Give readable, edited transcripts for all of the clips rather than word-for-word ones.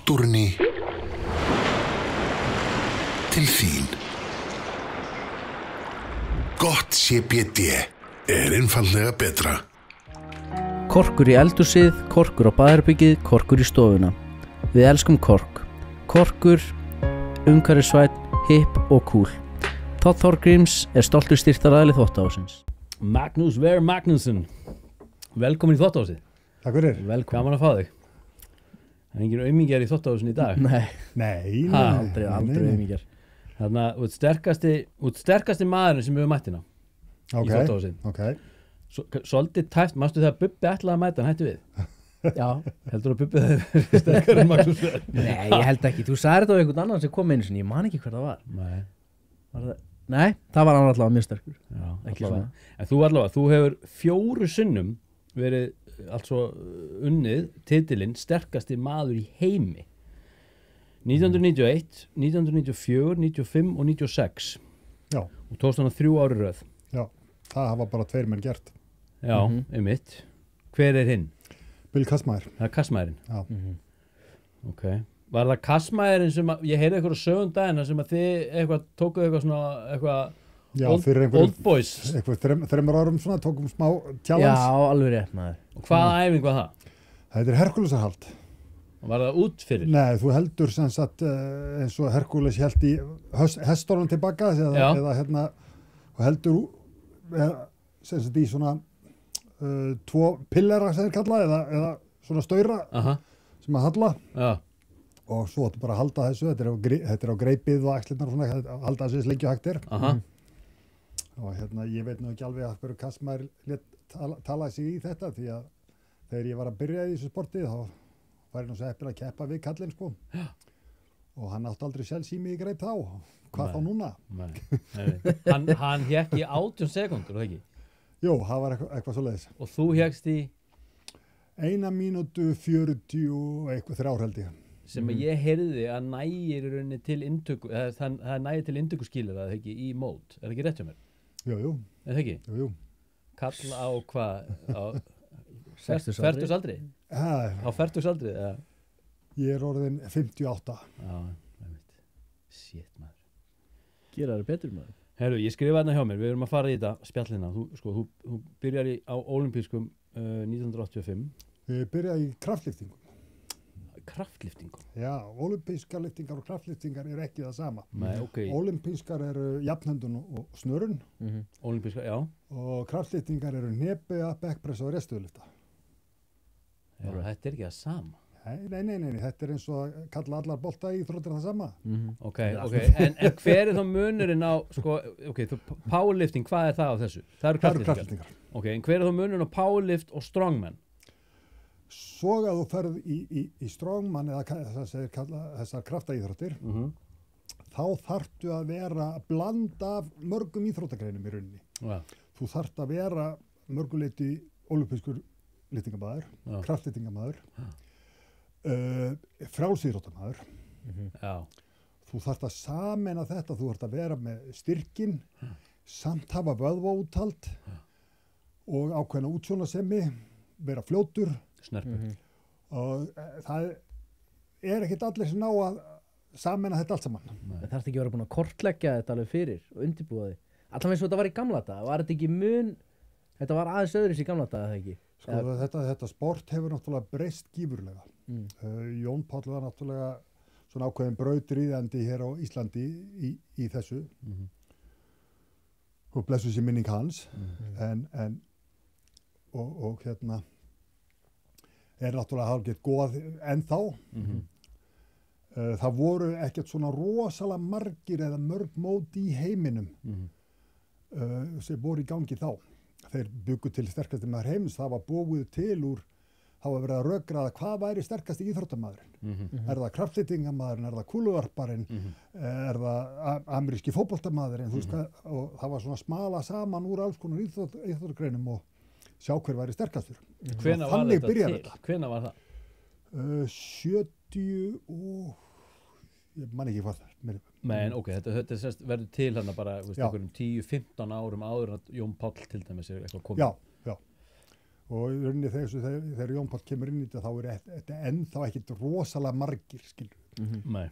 náttúrunni til þín. Gott CBD einfaldlega betra. Korkur í eldhúsið, korkur á baðherbergið, korkur í stofuna. Við elskum kork. Korkur, umhverfisvænn, hipp og cool. Todd Thorgríms stoltur styrktaraðili Þvottahússins. Magnús Ver Magnússon, velkomin í Þvottahúsið. Takk fyrir. Velkomin. Gaman að fá þig. Það engin aumingjar í Þvottahúsinu í dag. Nei, aldrei aumingjar. Þannig að út sterkasti maðurinn sem við mættina í Þvottahúsið. Okay. Svolítið tæft, manstu þegar Bubbi ætlaði að mæta, hann hætti við. Já. Heldur að Bubbi það sterkar en Magnús Ver? Nei, ég held ekki. Þú sagði þetta á einhvern annan sem kom einu sinni, ég man ekki hver það var. Nei, það var hann allavega mjög sterkur. Já, ekki svona. En þú hefur 4 sinnum verið altså unnið titilinn sterkasti maður í heimi. 1991, 1994, 95 og 96. Já. Og tókst hann 3 ári röð. Já, það hafa bara 2 menn gert. Já, einmitt. Hver hinn? Bill Kastmæður. Það Kastmæðurinn? Já. Ok. Var það Kastmæðurinn sem ég heyrði eitthvað sögum daginn sem að þið tókuð eitthvað svona old boys? Eitthvað 3 árum svona, tókum smá challenge. Já, alveg rétt maður. Og hvaða æfing var það? Það er Herkulesarhald. Var það út fyrir? Nei, þú heldur sem sagt eins og Herkules held í hestorðan tilbaka eða og heldur sem sagt í svona 2 pillera sem þeir kalla eða svona staura sem að halla. Já. Og svo bara að halda þessu, þetta er á greipið og axlirnar og svona, halda þessu lengi og hægt er. Og ég veit nú ekki alveg að hverju Kastmæður lét tala sig í þetta því að þegar ég var að byrja í þessu sporti þá var ég nú svo heppinn að keppa við kallinn sko. Já. Og hann átti aldrei sjálfsími í greip þá. Hvað þá núna? Nei. Hann hékk í 18 sekúndur, ekki? Jú, það var eitthvað svoleiðis. Og þú hékkst í? 1 mínútu 40 og eitthvað 3 held ég. Sem ég heyrði að nægir í rauninni til inntöku, það nægir til inntökuskilur að það ekki í mót. Er það ekki rétt hjá mér? Jú. Er það ekki? Jú. Kall á hvað? Á Fertugsaldri? Á fertugsaldri, eða? Ég er orðinn 58. Já, einmitt. Shit, maður. Gera það betur maður. Herru, ég skrifa hérna hjá mér, við erum að fara í þetta spjallina. Þú byrjar á ólympískum 1985. Ég byrjaði í kraftliftingum. Kraftliftingum? Já, ólympískar liftingar og kraftliftingar eru ekki það sama. Nei, ok. Ólympískar eru jafnhöndun og snörun. Ólympískar, já. Og kraftliftingar eru hnepiða, bekkpressa og restuðlifta. Já, þetta er ekki það sama. Nei, þetta er eins og að kalla allar bolta í íþróttir það sama. Ok, en hver er þá munurinn á, powerlifting, hvað er það á þessu? Það eru kraftliftingar. Ok, en hver er þá munurinn á powerlift og strongman? Svo að þú ferð í strongman eða þessar kraftaíþróttir, þá þarftu að vera bland af mörgum íþróttagreinum í rauninni. Ja. Þú þarft að vera mörguleiti ólympískur liftingamaður, kraftliftingamaður, frjálsíþróttamaður. Þú þarft að sameina þetta, þú þarft að vera með styrkin, samt hafa vöðvaúthald og ákveðna útsjónarsemi, vera fljótur. Snerpur. Og það er ekkert allir sem ná að sameina þetta allt saman. Það þarf ekki að vera búin að kortleggja þetta alveg fyrir og undirbúa þig. Allavega eins og þetta var í gamla daga, var þetta ekki þetta var aðeins öðruvísi í gamla daga, það ekki? Sko þetta sport hefur náttúrulega breyst gífurlega. Jón Páll var náttúrulega svona ákveðin brautryðjandi hér á Íslandi í þessu. Og blessuð sé minning hans. Og er náttúrulega hálfgett góð ennþá. Það voru ekkert svona rosalega margir eða mörg mót í heiminum sem voru í gangi þá. Þeir byggu til sterkasti maður heims, það var búið til úr, það var verið að rökgraða hvað væri sterkasti íþróttamaðurinn. Er það kraftliftingamaðurinn, er það kúluvarparinn, er það ameríski fótboltamaðurinn, og það var svona smala saman úr alls konar íþróttagreinum og sjá hver væri sterkastur. Hvenær var þetta til? Hvenær var það? 70 og ég man ekki hvað það. Men ok, þetta verður til hann bara einhverjum 10-15 árum áður að Jón Páll til dæmis er eitthvað komið. Já. og í rauninni þegar Jón Páll kemur inn í þetta þá þetta ennþá ekkit rosalega margir, skilur. Nei.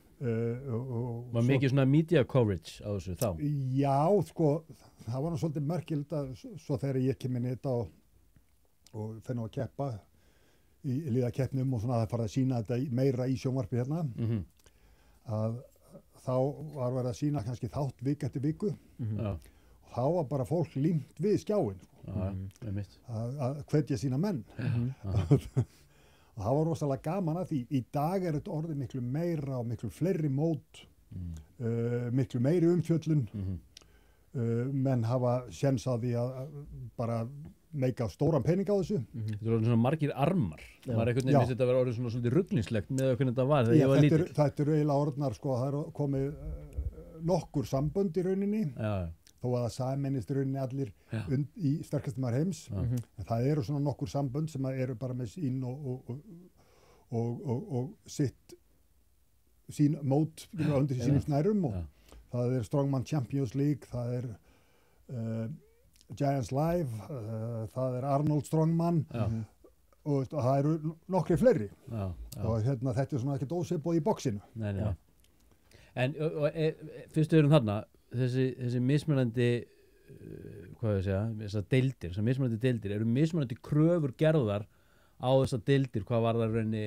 Og Var mikið svona media coverage á þessu þá? Já, sko, það var nú svolítið merkilegt að svo þegar ég kem inn í þetta og fer nú að keppa í liðakeppnum og svona að það farið að sína þetta meira í sjónvarpi hérna, að þá var verið að sína kannski þátt vik eftir viku og þá var bara fólk límt við skjáin, að hvetja sína menn. Og það var rosalega gaman að því í dag þetta orðið miklu meira og miklu fleiri mót, miklu meiri umfjöllun, menn hafa séns á því að bara meika stóran pening á þessu. Þetta er orðin svona margir armar. Maður einhvern veginn finnst þetta að vera orðin svona svolítið ruglingslegt með hvernig þetta var þegar ég var lítill. Þetta eru eiginlega orðnar, sko, það er komið nokkur sambönd í rauninni, þó að það sameinist í rauninni allir í sterkastum heims. En það eru svona nokkur sambönd sem eru bara með sín og sín mót undir sínum snærum og það er Strongman Champions League, það er Giants Live, það er Arnold Strongman og það eru nokkri fleiri og þetta er svona ekkert ósvipað í boxinu. Nei. En fyrstu erum þarna þessi mismunandi hvað ég segja, þessar deildir, þessar mismunandi deildir eru mismunandi kröfur gerðar á þessar deildir, hvað var það raunni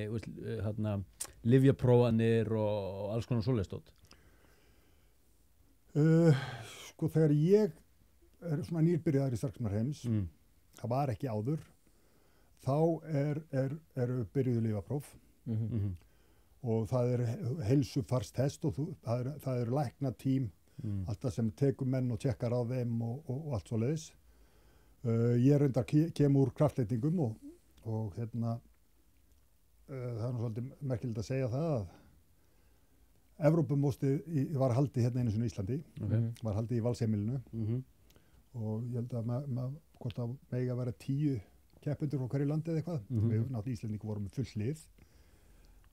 lyfjaprófanir og alls konar svoleiðstótt. Sko þegar ég er svona nýrbyrjaðar í sterkastum heims, það var ekki áður, þá eru byrjuðu lyfjapróf og það er heilsufarstest og það eru læknatím, alltaf sem tekur menn og tjekkar á þeim og allt svoleiðis. Ég reyndar kem úr kraftleitingum og það er nú svolítið merkilegt að segja það að Evrópumótið var haldið hérna einu sinni í Íslandi, var haldið í Valsheimilinu og ég held að hvort það megi að vera 10 keppendur frá hverju landi eða eitthvað. Við náttúrulega Íslendingur vorum með full lið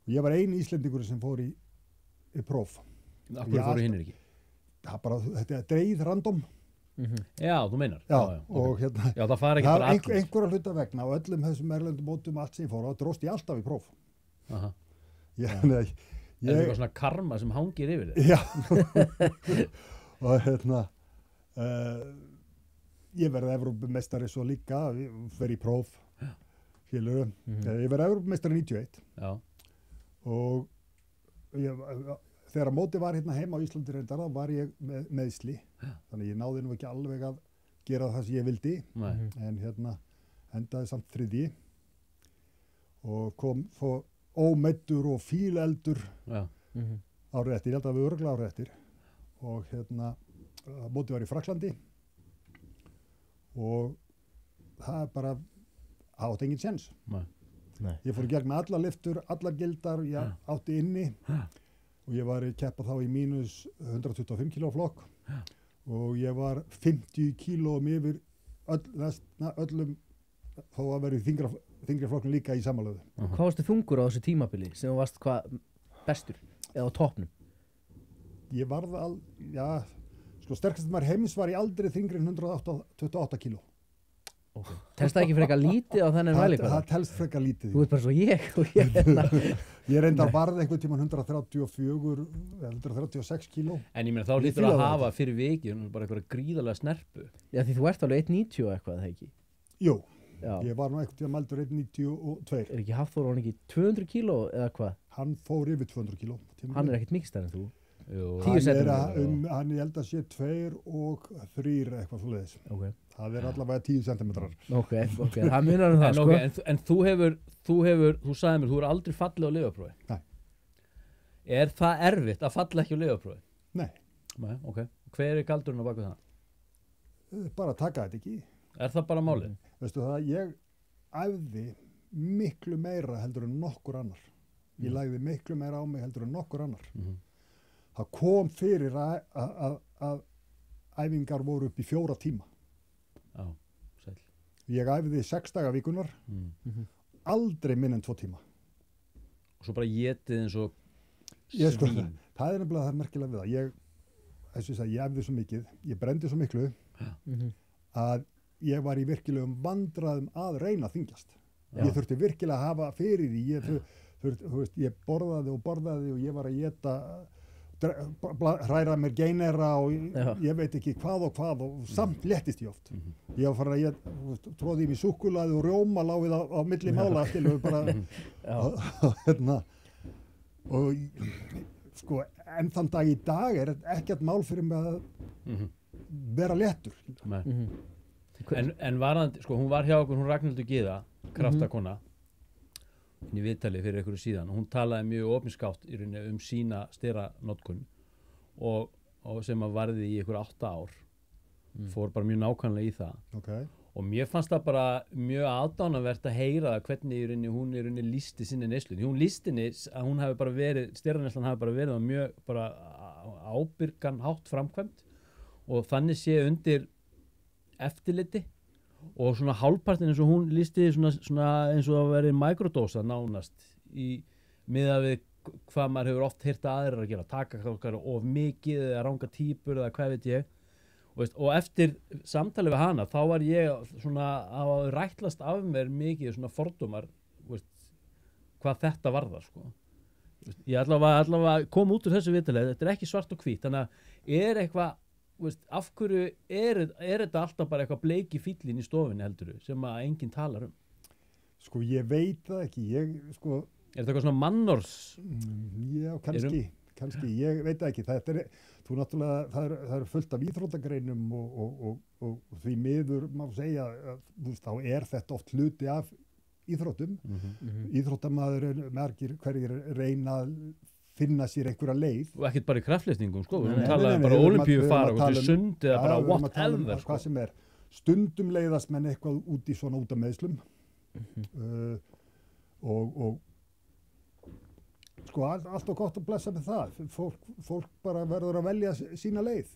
og ég var eini Íslendingur sem fór í próf. Akkur fóru hinnir ekki? Þetta er dreigð random. Já, þú meinar. Já, og já, það fara ekki bara allir. Einhverja hluta vegna og öllum þessum erlendum mótum allt sem ég fór á, dróst ég alltaf í próf. Er það eitthvað svona karma sem hangir yfir þig? Já. Og ég verði Evrópumeistari svo líka, fer í próf, skilurðu. Ég verði Evrópumeistari 91. Já. Og þegar mótið var hérna heima á Íslandi reyndar, þá var ég með meiðsli. Þannig ég náði nú ekki alveg að gera það sem ég vildi. En endaði samt 3. Og kom svo ómeiddur og fíleldur árið eftir. Ég held að við örugglega árið eftir. Og mótið var í Frakklandi. Og það bara átti engin séns. Ég fór í gegn með allar lyftur, allar gildar, ég átti inni. Og ég var að keppa þá í mínus 125 kíló flokk og ég var 50 kílóum yfir öllum þó að vera í þyngri flokknum líka í samanlöðu. Hvað varstu þungur á þessu tímabili sem þú varst bestur eða á toppnum? Ég varð sko sterkast maður heims var í aldrei þyngri en 128 kíló. Telst það ekki frekar lítið á þennan mælikvarða? Það telst frekar lítið. Þú ert bara svo ég. Ég reyndar varð einhvern tímann 134 eða 136 kíló. En ég meina þá hlýtur að hafa fyrir vikið bara einhverja gríðarlega snerpu. Já, því þú ert alveg 1,90 eitthvað, það ekki? Jú, ég var nú einhvern tímann mældur 1,92. Er ekki Hafþór hann ekki 200 kíló eða hvað? Hann fór yfir 200 kíló. Hann er ekkert mikið stærri en þú. Hann ég held að sé 2 og 3 eitthvað svoleiðis. Það er allavega 10 centimetrar. Ok, það munar það sko. En þú sagði mér, þú er aldrei fallið á lyfjaprófi. Nei. Er það erfitt að falla ekki á lyfjaprófi? Nei. Nei, ok. Hver er galdurinn á baku það? Bara taka þetta ekki. Er það bara málið? Veistu það, ég æfði miklu meira heldur en nokkur annar. Ég lagði miklu meira á mig heldur en nokkur annar. Það kom fyrir að æfingar voru upp í 4 tíma. Já, sæll. Ég æfði 6 daga vikunar, aldrei minn en 2 tíma. Og svo bara étið eins og Sko, það er nefnilega það merkilega við það. Ég æfði svo mikið, ég brendi svo miklu að ég var í virkilegum vandræðum að reyna að þyngjast. Já. Ég þurfti virkilega að hafa fyrir því, ég borðaði og ég var að éta, hræra mér geinera og ég veit ekki hvað og samt léttist ég oft. Ég var farin að tróði í mig súkkulaði og rjóma láfið á milli mála, skilur bara, og sko, en þann dag í dag ekkert mál fyrir mig að vera léttur. En varðandi, sko, hún var hjá okkur, hún Ragnhildur Gyða, kraftakona, í viðtali fyrir einhverju síðan, og hún talaði mjög opinskátt í rauninni sína styranotkun og sem að varði í einhverju 8 ár, fór bara mjög nákvæmlega í það. Okay. Og mér fannst það bara mjög aðdánavert að heyra hvernig hún í rauninni lýsti sinni neyslu. Hún lýsti henni að hún hafi bara verið, styrraneyslan hafi bara verið á mjög bara ábyrgan hátt framkvæmt og þannig sé undir eftirliti og svona hálfpartin eins og hún lýsti svona eins og að veri mikrodósa nánast í miðað við hvað maður hefur oft heyrt aðrir að gera, taka of mikið eða ranga típur eða hvað veit ég og eftir samtalið við hana þá var ég svona að rætlast af mér mikið svona fordómar hvað þetta varðar sko. Ég allavega kom út úr þessu viðtalið, þetta ekki svart og hvít, þannig að eitthvað af hverju þetta alltaf bara eitthvað bleiki fíllinn í stofunni heldurðu sem að enginn talar Sko ég veit það ekki, sko þetta eitthvað svona mannorðs? Já, kannski, ég veit það ekki, þú náttúrulega, það er fullt af íþróttagreinum og því miður má segja að þá þetta oft hluti af íþróttum. Íþróttamaður hverjir reyna að finna sér einhverja leið. Og ekkert bara í kraftlyftingum, sko. Við talaðum bara ólympíufara til sund eða bara whatever. Hvað sem stundum leiðast menn eitthvað út af meiðslum. Og sko allt og gott að blessa með það. Fólk bara verður að velja sína leið.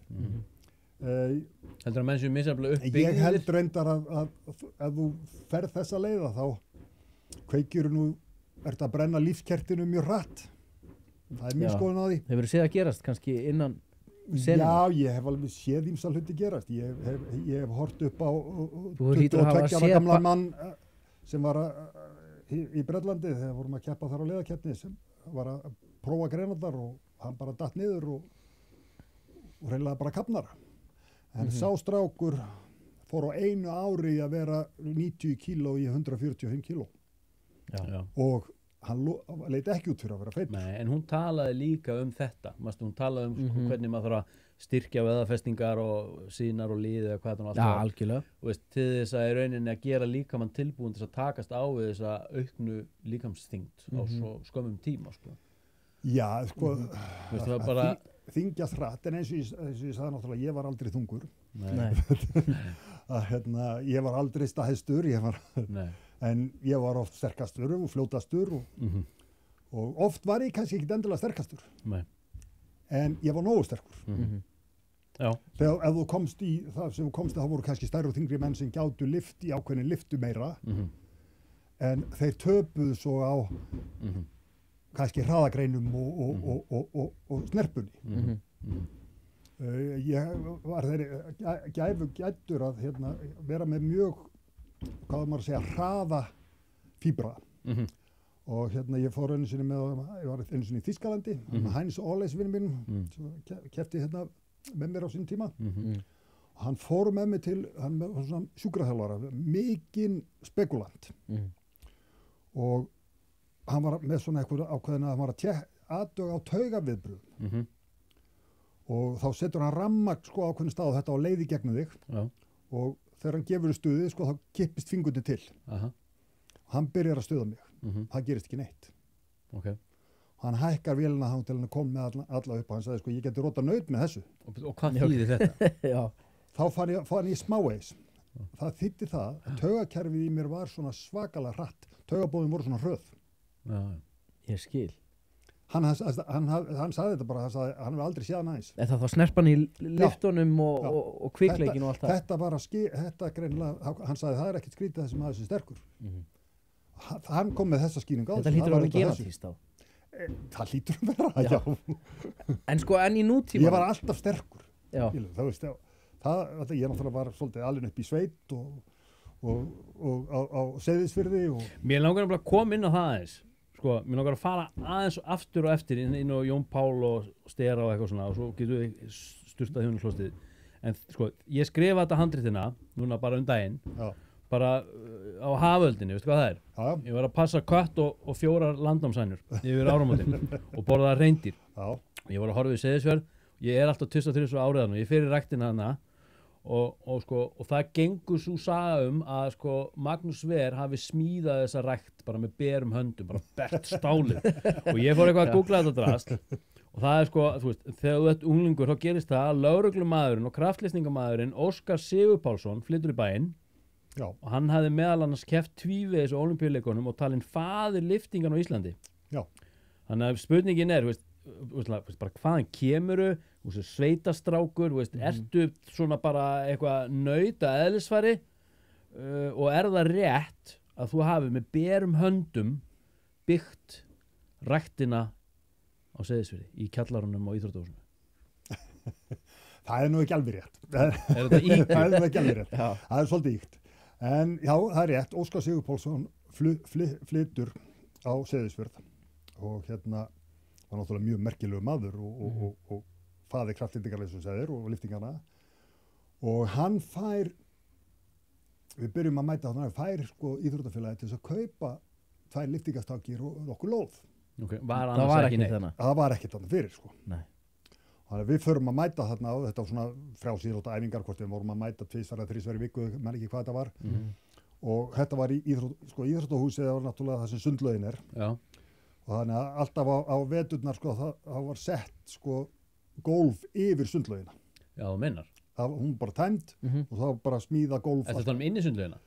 Heldur að menn séu misjafnlega uppbyggðir? Ég held reyndar að ef þú ferð þessa leiða þá kveikir ert að brenna lífskertinu mjög hratt. Það mín skoðun á því. Hefur þið séð að gerast kannski innan senuna? Já, ég hef alveg séð ýmsa hluti gerast. Ég hef hort upp á 22 ára gamla mann sem var í Bretlandi þegar vorum að keppa þar á leiðakeppni sem var að prófa greinarnar og hann bara datt niður og reynilega bara kafnar. En sá strákur fór á einu ári að vera 90 kíló í 145 kíló. Já. Og hann leit ekki út fyrir að vera feitur. Nei, en hún talaði líka þetta. Hún talaði hvernig maður þarf að styrkja vöðvafestingar og sínar og líði eða hvað það alltaf. Já, algjörlega. Til þess að í rauninni að gera líkamann tilbúin til að takast á við þessa auknu líkamsþyngd á svo skömmum tíma, sko. Já, sko, bara þyngjast hratt, en eins og ég sagði náttúrulega, ég var aldrei þungur. Nei. Ég var aldrei stæðstur, en ég var oft sterkastur og fljótastur og oft var ég kannski ekki endilega sterkastur. Nei. En ég var nógu sterkur. Já. Þegar ef þú komst í það sem þú komst þá voru kannski stærri og þyngri menn sem gátu lyft í ákveðin lyftu meira en þeir töpuðu svo á kannski hraðagreinum og snerpunni. Ég var þeirri gæfugæddur að vera með mjög, hvað maður að segja, hraða fíbra. Og ég fór einu sinni ég var einu sinni í Þýskalandi, Heinz Olles vinur minn, sem keppti með mér á sín tíma. Og hann fór með mig hann var svona sjúkraþjálfara, mikinn spekulant. Og hann var með svona eitthvað ákveðin að hann var að athuga á taugaviðbrögðum. Og þá setur hann rammagn á ákveðin stað og þetta á leið í gegnum þig. Og þegar hann gefur stuðið, þá kippist fingurinn til. Hann byrjar að stuða mig. Það gerist ekki neitt. Okay. Hann hækkar vélina þá til hann kom með alla upp og hann sagði, ég geti rota naut með þessu. Og hvað þýðir þetta? Þá fann ég smávegis. Það þýddi það að taugakerfið í mér var svona svakalega hratt. Taugabóðin voru svona hröð. Ég skil. Hann sagði þetta bara, hann hefur aldrei séð hann aðeins. Það var snerpan í lyftunum og kvikleikin og allt það? Þetta var þetta greinilega, hann sagði það ekkert skrítið þessum aðeins sterkur. Hann kom með þessa skýringu á þessu. Þetta hlýtur að vera genatíst á? Það hlýtur að vera, já. En í nútíma? Ég var alltaf sterkur. ég náttúrulega var svolítið alinn upp í sveit og á Seyðisfirði og Mér langar að koma inn á það aðeins sko, mér langar að fara aðeins aftur og eftir inn á Jón Pál og Stera og eitthvað svona og svo getur við sturtað hjónu klostið en sko, ég skrifa þetta handritina núna bara daginn já, bara á haföldinni, veistu hvað það er? já, Ég var að passa kött og 4 landnámsænur yfir áramótin og borða reyndýr. já, Ég var að horfa í Seyðisfjörð, ég er alltaf 23 áriðan og ég fyrir ræktina hana og það gengur svo saga að sko Magnús Ver hafi smíðað þessa rækt bara með berum höndum, bara bert stálið og ég fór eitthvað að googla þetta drast og það er sko, þú veist, þegar þú ert unglingur þá gerist það að lögreglumaðurinn og kraftlýsningamadurinn Óskar Sigur Pálsson flyttur í bæinn já, og hann hafði meðal annars keppt tvívegis á Ólympíuleikunum og talinn faðir lyftingan á Íslandi. já, Þannig að spurningin er, veist, bara hvaðan kemuru, sveitastrákur, ertu svona bara eitthvað nauta eðlisfari og er það rétt að þú hafi með berum höndum byggt ræktina á Seyðisfirði í kjallarunum á íþróttahúsinu? það er nú ekki alveg rétt. Er þetta íkjur? Það er nú ekki alveg rétt. Já. Það er svolítið íkt. En já, það er rétt. Óskar Sigur Pálsson flytur á Seyðisfjörð og hérna var náttúrulega mjög merkilegu maður og faðir kraftlýftingar eins og segir og lyftingarna og hann fær, við byrjum að mæta hann fær sko íþróttafélagi til þess að kaupa 2 lyftingastakir og okkur lóð. Okay. Það var ekki þarna. Það var ekkert þarna fyrir sko. Nei. Þannig að við förum að mæta þarna á þetta var svona frjálsíþrótta æfingar hvort við vorum að mæta 2 eða 3 í viku, menn ekki hvað þetta var og þetta var í íþróttahúsið það var náttúrulega það sem sundlaugin er. Já. Og þannig að alltaf á veturnar sko, það var sett sko, gólf yfir sundlaugina. Já, þú meinar. Hún bara tæmd og það var bara smíða gólf. Þetta er inn í sundlaugina?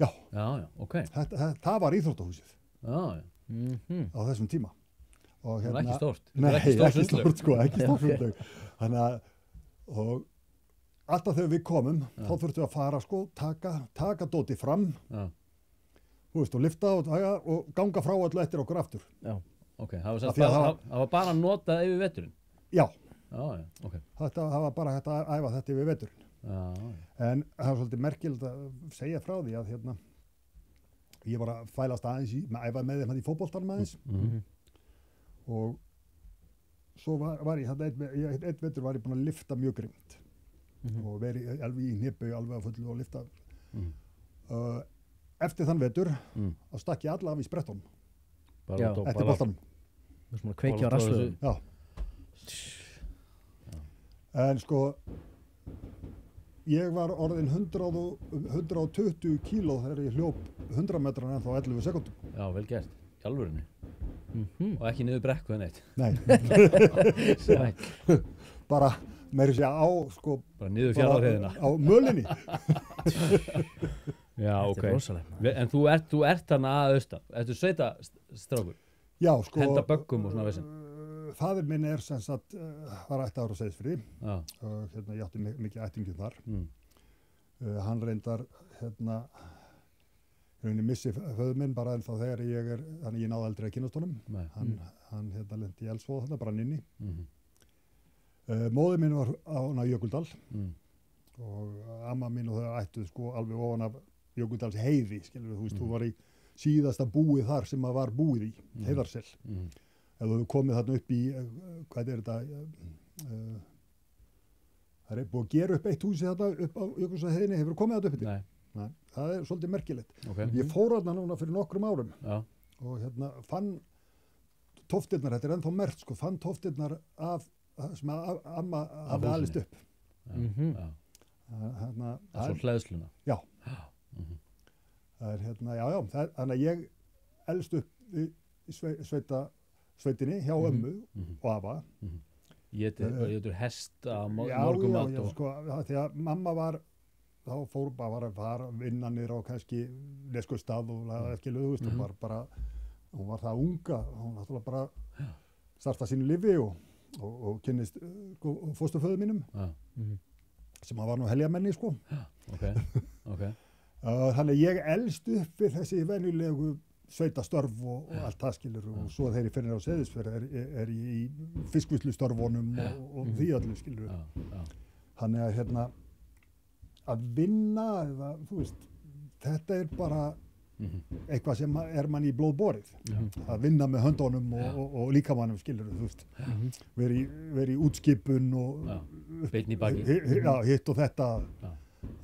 Já. Já, ok. Það var íþróttahúsið Já. á þessum tíma. Og Það er ekki stórt. Nei, ekki stórt sko, ekki stórt Okay. sundlaug. Þannig að, og alltaf þegar við komum, þá þurftum við að fara sko, taka dótið fram, Já. þú veist, og lyfta og ganga frá allu eftir okkur aftur. Já. Ok, það Af því að var bara notað yfir veturinn? Já, Já, ok. það var bara hægt að æfa þetta yfir veturinn. Já. En það er svolítið merkilegt að segja frá því að hérna, ég var að fælast aðeins æfa með þeim hann í fótboltanum aðeins og svo var ég, einn vetur var ég búinn að lyfta mjög grimmt og verið alveg í hnippu alveg að fullu og lyfta. Eftir þann vetur þá stakk ég alla af í sprettunum Já. eftir boltanum. Við erum að kveikja á rasslöðum. Já. En sko, ég var orðin 120 kíló þegar ég hljóp 100 metrar ennþá 11 sekúndum. Já, vel gert. Í alvörunni. Og ekki niður brekku en eitt. Nei, Sæll. bara meiri sér á, sko, Bara niður fjarðarheiðina. á mölinni. Já, ok. Þetta er rosalegt. En þú ert þarna að austan. Ertu sveitastrákur? Já, sko. Henda böggum og svona vesinn? Faðir minn er sem sagt, var ættaður á Seyðisfirði Já. og hérna, ég átti mikið ættingjum þar. Hann reyndar, hérna, rauninni missi föður minn bara ennþá þegar þannig ég náði aldrei að kynast honum. Nei. Hann hérna lendi í Elsvoð þarna, brann inni. Móðir minn var á Jökuldal og amma mín og þau ættuð sko alveg ofan af Jökuldals heiði, skilur við, þú veist, þú var í síðasta búið þar sem að var búið í, Heiðarsel. Ef þú hefur komið þarna upp í, hvað er þetta, það er búið að gera upp eitt húsi þarna upp á Jökulsar heiðinni, hefur þú komið þarna upp í? Nei. Það er svolítið merkilegt. Okay. Ég fór þarna núna fyrir nokkrum árum og hérna fann tóftirnar, þetta er ennþá merkt sko, fann tóftirnar sem amma hafði alist upp. Já. Hérna, Það er svo hleðsluna. Já. Það er hérna, já, þannig að ég elst upp í sveitinni hjá ömmu og afa. Ég getur hesta morgumat og... sko, því að mamma var, þá fór bara að fara vinnanir á kannski Neskustað og skiluðu, þú veist, hún var það unga, hún náttúrulega bara starta sínu lífi og kynnist fósturföður mínum, sem var nú heljarmenni, sko. Ok. Þannig ég elst upp við þessi venjulegu sveitastörf og allt það skilur og svo þegar ég fyrir á Seyðisfjörð er ég í fiskvinnslustörfunum og því allir skilur. Þannig að hérna, að vinna, eða, þú veist, þetta er bara eitthvað sem er mann í blóð borið. Að vinna með höndunum og líkamannum, skilur þú veist. Veri í útskipun og beinn í baki. Hitt og þetta.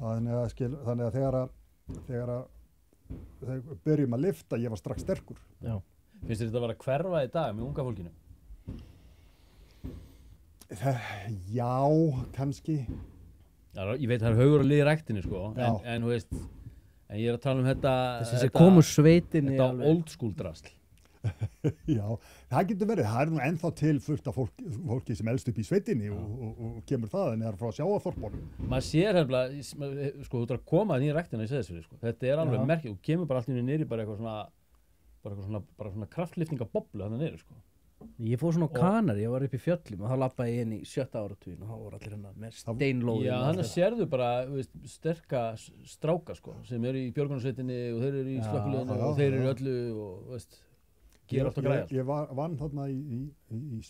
Þannig að þegar byrjum að lyfta, ég var strax sterkur. Já. Finnst þér þetta að vera að hverfa í dag með unga fólkinu? Já, kannski. Já, ég veit það er haugur að liða í ræktinni sko, en þú veist, en ég er að tala um þetta þessi komur sveitinni þetta old school drasl. Já, það getur verið. Það er nú ennþá til fullt af fólki sem elst upp í sveitinni og kemur það en er frá sjávarþorpunum. Maður sér hefnilega, sko, þú ert að koma inn í ræktina í Seyðisfirði, sko. Þetta er alveg merkið, þú kemur bara allt í einu niður bara eitthvað svona kraftliftingaboblu þarna niður, sko. Ég fór svona á Kanari, ég var upp í fjöllum og þá lappaði ég inn í 7. áratuginn og þá voru allir hérna með steinlóðin. Já, þannig sérðu bara, veist, sterka stráka, sko, sem eru í björgunarsveitinni og þeir eru í slökkviliðinu og þeir eru öllu og, veist, gera oft að græja. Ég vann þarna í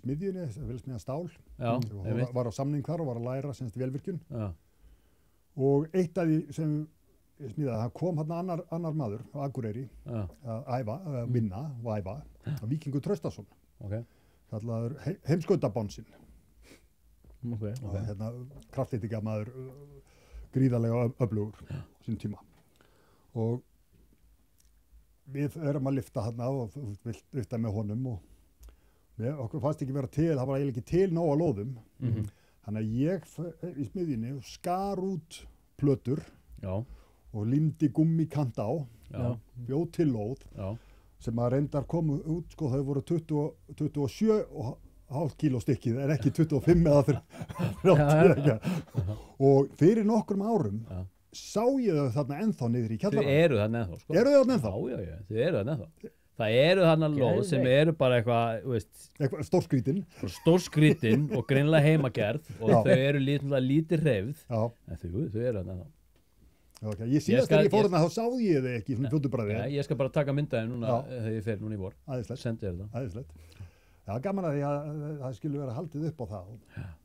smiðjunni, vélsmiðjan Stál. Já, og var á samning þar og var að læra semst vélvirkjun. Já. Og eitt af því sem smíðaði, það kom þarna annar maður á Akureyri að vinna og æfa, Víkingur Traustason. Okay. Kallaður heimskautabonsinn. Okay. Hérna, kraftlýtingamaður, gríðarlega öflugur á sín tíma. Og við erum að lyfta hérna og lyfta með honum og okkur fannst ekki vera til, það var eiginlega ekki til nóg að lóðum. Þannig að ég í smiðjunni skar út plötur og límdi gummikant á, bjóð til lóð. Sem að reyndar komu út, sko, þau voru 27,5 kíló stykkið, en ekki 25 eða 30. Og fyrir nokkrum árum sá ég þau þarna ennþá niður í kjallarann. Þau eru þarna ennþá, sko. Eru þau þarna ennþá? Já, þau eru þarna ennþá. Það eru þarna lóð sem eru bara eitthvað, veist... Eitthvað stórskrýtin og greinilega heimagerð og þau eru lítið hreyfð, en þau eru þarna ennþá. Okay. Ég síðast þegar ég fór þarna þá sáði ég þið ekki svona fljótubræði. Ég skal bara taka myndaði núna þegar ég fer núna í vor. Æðislegt. Sendi þér þetta. Æðislegt. Já, gaman að því að það skilur vera haldið upp á það.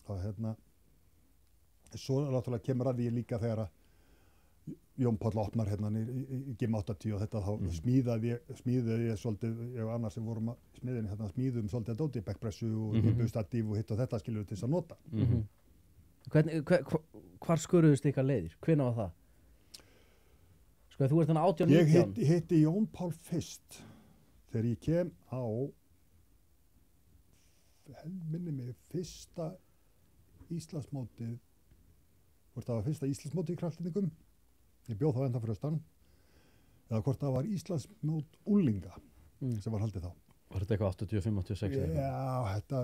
Og hérna, svo náttúrulega kemur að því líka þegar að Jón Páll opnar hérna í GIM 80 og þetta þá smíðaði ég svolítið, ég og annar sem vorum að smiðinni hérna smíðum svolítið að dóti, backpressu og hippustatíf og hitt og þetta skilur til þess að nota. Hvar skuruðust ykkar leiðir? Hvenær var það? Sko, þú ert þannig 18-19. Ég hitti Jón Pál fyrst þegar ég kem á minni mig fyrsta Íslandsmótið hvort það var fyrsta Íslandsmótið í kraftlýtingum ég bjóð þá enda fyrir austan eða hvort það var Íslandsmót unglinga sem var haldið þá. Var þetta eitthvað 85-86? Já, þetta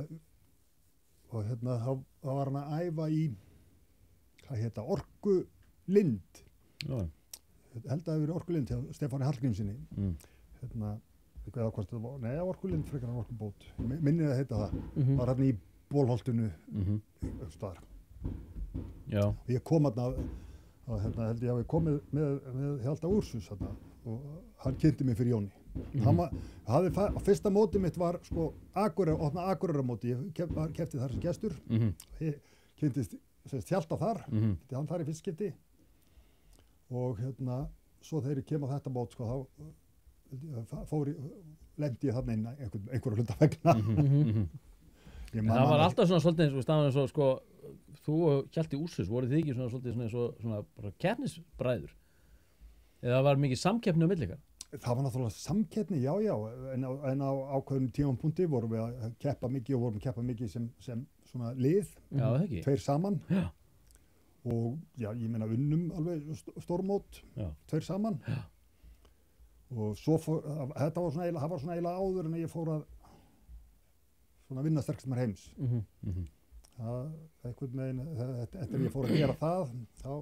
og hérna þá var hann að æfa í hvað heita Orkulind. Já. Held að það hefur verið Orkulind hjá Stefáni Hallgrímssyni. Hérna, eitthvað hvort það var, nei, Orkulind frekar en Orkubót. Minnir að heita það. Það var hérna í Bólholtinu staðar. Já. Og ég kom hérna, held ég að við komið með Hjalta Úrsus hérna og hann kynnti mig fyrir Jóni. Fyrsta mótið mitt var sko Akureyramóti. Ég kepti þar sem gestur. Ég kynntist Hjalta þar. Kynnti hann þar í fyrst skipti. Og hérna, svo þegar ég kem á þetta mót, sko, þá lendi ég þarna inn einhverju hluta vegna. Það var alltaf svona svolítið eins og staðan eins og, sko, þú og Hjalti Úrsus, voruð þið ekki svona svolítið svona bara keppnisbræður? Eða var mikið samkeppni á milli ykkar? Það var náttúrulega samkeppni, já, en á ákveðnum tímapunkti vorum við að keppa mikið og vorum að keppa mikið sem svona lið, tveir saman. Já. Og já, ég meina unnum alveg stórmót, tveir saman. Já. Og svo það var svona eiginlega áður en ég fór að svona vinna sterkast mér heims. Einhvern veginn, eftir ég fór að gera það, þá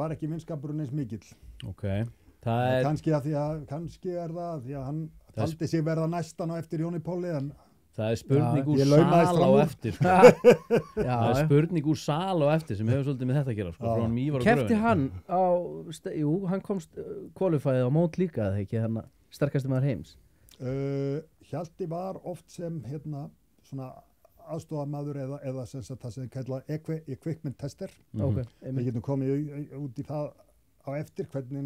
var ekki vinskapurinn eins mikill. Okay. Kannski er það að því að hann taldi sig verða næstan á eftir Jóni Páli, en það er spurning úr sal á eftir, sko. Það er spurning úr sal á eftir sem hefur svolítið með þetta að gera, sko, frá hann Ívar og Gröfin. Kepti hann á, hann komst kvalifæði á mót líka, eða ekki, hann sterkasti maður heims? Hjalti var oft sem, hérna, svona aðstofamaður eða sem sagt það sem þið kalla equipment tester. Ok, Við getum komið út í það á eftir hvernig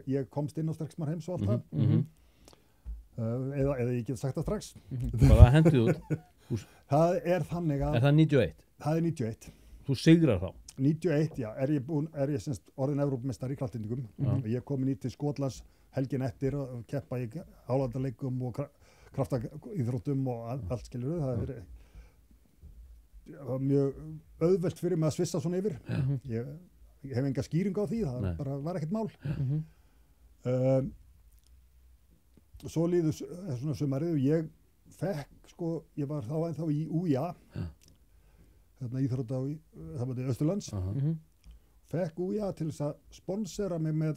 ég komst inn á Sterksmar heims og allt það. Eða ég get sagt það strax. Bara hendið út. Það er þannig að... Er það 91? Það er 91. Þú sigrar þá? 91, já, er ég semst orðin Evrópumeistari í kraftendingum. Og ég kom inn til Skotlands helgin eftir og keppa í álandarleikum og kraftaíþróttum og allt skilur það er mjög auðvelt fyrir mig að svissa svona yfir. Ég hef enga skýring á því, það bara var ekkert mál. Svo líður svona sumarið og ég fekk, ég var þá ennþá í UIA, þarna íþrótta það var í Austurlands, fekk UIA til þess að sponsera mig með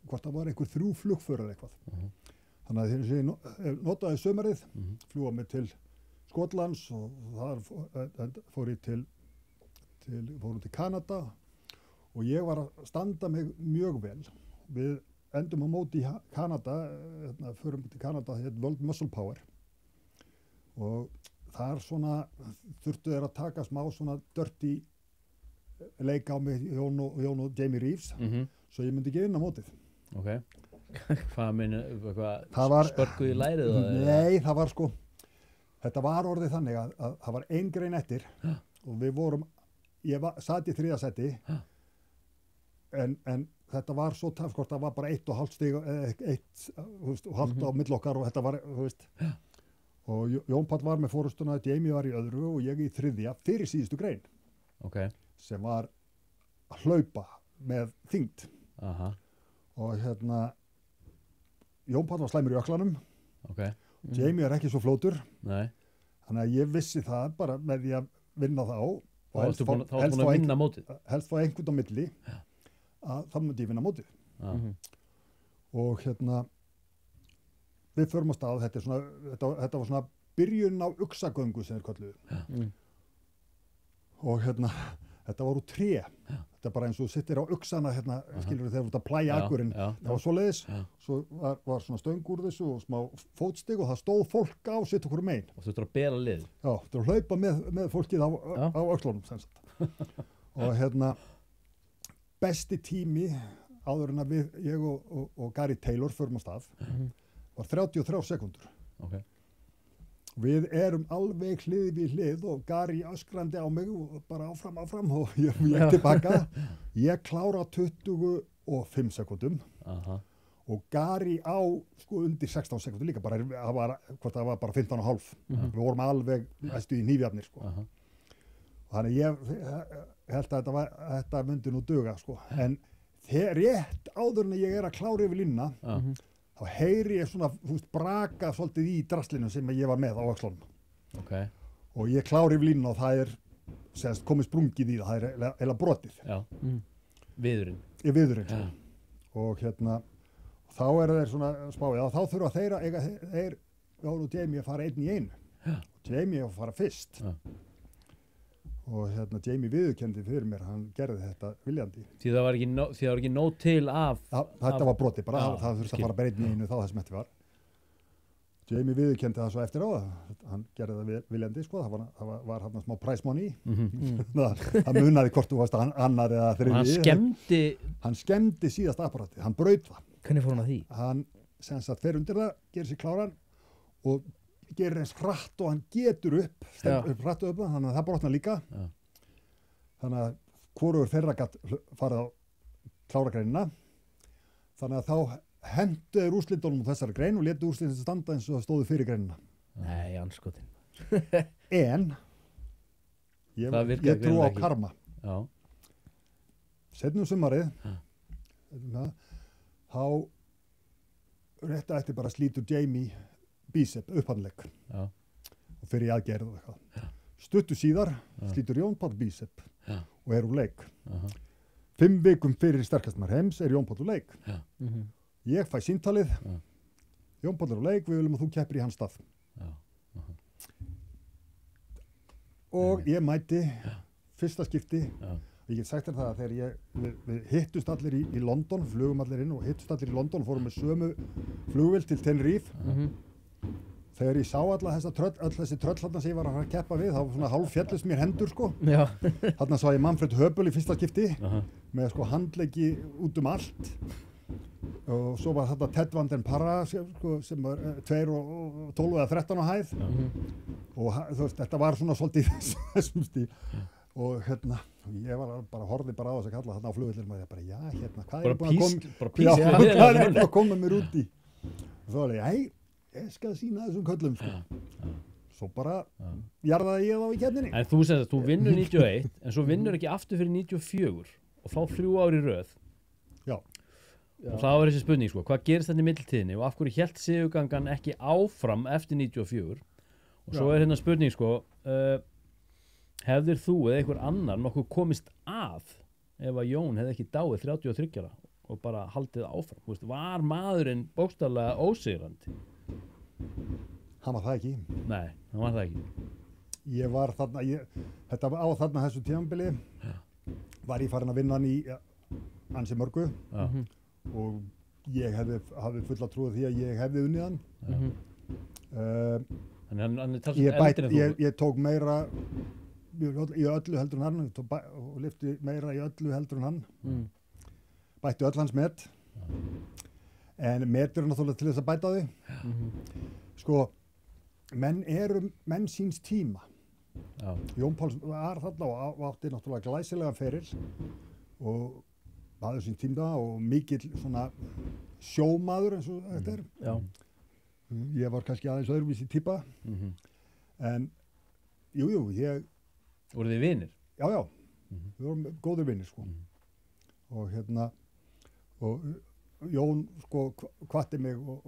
hvort það var einhver 3 flugför eða eitthvað. Þannig að þegar ég notaði sumarið, fljúa mig til Skotlands og þar fór ég til Kanada og ég var að standa mig mjög vel. Við endum á móti í Kanada, förum til Kanada, World Muscle Power og þar svona þurftu þeir að taka smá svona dirty leik á mig Jón og Jamie Reeves svo ég myndi ekki vinna mótið. Ok. Hvað meina, spörkuð í lærið? Nei, það var þetta var orðið þannig að það var 1 grein eftir og við vorum, sat í 3. sæti en þetta var svo tafn, það var bara 1,5 stig, 1,5 á milli okkar og þetta var, og Jón Páll var með forustuna, Jamie var í öðru og ég í 3. fyrir síðustu grein, sem var að hlaupa með þyngd. Og Jón Páll var slæmur í öklanum, Jamie er ekki svo flótur, þannig að ég vissi það bara með því að vinna þá og helst fá einhvern á milli að það myndi ég vinna mótið. Og við förum á stað, þetta var svona byrjun á uxagöngu sem þeir kölluðu. Og þetta var úr tré. Þetta er bara eins og þú sittir á uxana skilur þegar þú ert að plæja akkurinn. Það var svoleiðis, svo var svona stöng úr þessu og smá fótstig og það stóð fólk á sitt okkur megin. Og þú ættir að bera lið? Já, þú ættir að hlaupa með fólkið á öxlunum sem sagt. Og besti tími áður en að ég og Gary Taylor förum á stað var 33 sekúndur. Við erum alveg hlið við hlið og Gary öskrandi á mig og bara áfram og ég tilbaka. Ég klára 25 sekúndum og Gary á undir 16 sekúndur líka, það var bara 15,5. Við vorum alveg í hnífjafnir. Þannig ég held að þetta myndi nú duga. En rétt áður en ég er að klára yfir línuna, þá heyri ég svona braka svolítið í draslinu sem ég var með á öxlunum. Og ég klára yfir línuna og það er komið sprungið í það er eiginlega brotið. Viðurinn. Viðurinn. Og þá þeir svona spáið að þá þurfa þeir Jón og Jamie að fara einn í einu. Jamie að fara fyrst. Og Jamie viðurkenndi fyrir mér, hann gerði þetta viljandi. Því það var ekki nóg til af... Þetta var brotið bara, það þurfti að fara bara einn í einu þá það sem eftir var. Jamie viðurkenndi það svo eftir á, hann gerði það viljandi, það var hann smá prize money. Það munaði hvort þú varst annar eða þriðji. Hann skemmdi síðasta apparatið, hann braut það. Hvernig fór hann að því? Hann sem sagt fer undir það, gerir sér kláran og gerir eins hratt og hann getur upp, hratt upp, þannig að það brotnar líka. Þannig að hvorugur þeirra gat farið á klára greinina. Þannig að þá hentu þeir úrslitunum á þessari grein og létu úrslitin standa eins og það stóðu fyrir greinina. Nei, anskotin. En ég trú á karma. Seinna sumarið, þá rétt eftir bara slítur Jamie bíceps upphandlegg og fyrir í aðgerð og eitthvað. Stuttu síðar slítur Jón Páll bíceps og úr leik. 5 vikum fyrir Sterkastmar heims Jón Páll úr leik. Ég fæ síntalið, Jón Páll úr leik, við viljum að þú keppir í hans stað. Og ég mæti fyrsta skipti. Ég get sagt þér það að þegar við hittust allir í London, flugum allir inn og hittust allir í London og fórum með sömu flugvél til Tenerife. þegar ég sá öll þessi tröll þarna sem ég var að fara að keppa við, þá svona hálf fjallist mér hendur sko. Já. Þarna sá ég Manfred Höbel í fyrsta skipti með sko handleggi út allt og svo var þetta Ted Van Den Parra sko, sem var 2 og 12 eða 13 á hæð og þú veist, þetta var svona svolítið þessum stíl og ég var bara horfði bara á þess að kalla þarna á flugvöllum og ég bara, já, hvað er búin að koma mér út í og svo var ég skal sína þessum köllum sko. Svo bara jarðaði ég þá í keppninni. En þú vinnur 91 en svo vinnur ekki aftur fyrir 94 og fá 3 ár í röð. Já. Og þá er þessi spurning sko, hvað gerist þetta í millitíðinni og af hverju hélt sigurgangan ekki áfram eftir 94 og svo er spurning sko, hefðir þú eða einhver annar nokkuð komist að ef að Jón hefði ekki dáið 33 ára og bara haldið áfram, þú veist, var maðurinn bókstaflega ósigrandi? Hann var það ekki. Nei, hann var það ekki. Ég var þarna, þetta var á þarna þessu tímabili, var ég farin að vinna hann í ansi mörgu og ég hafði fulla trúið því að ég hefði unnið hann. Hann er talsveit eldri en þú. Ég tók meira í öllu heldur en hann og lyfti meira í öllu heldur en hann. Bætti öll hans met. En metur er náttúrulega til þess að bæta því. Sko, menn síns tíma. Já. Jón Páls var þarna og átti náttúrulega glæsilegan feril og hafði sín tíma og mikill svona sjómaður eins og þetta er. Já. Ég var kannski aðeins öðruvísi típa. En, jú, Voru þið vinir? Já. Við vorum góðir vinir, sko. Og og Jón, sko, hvatti mig og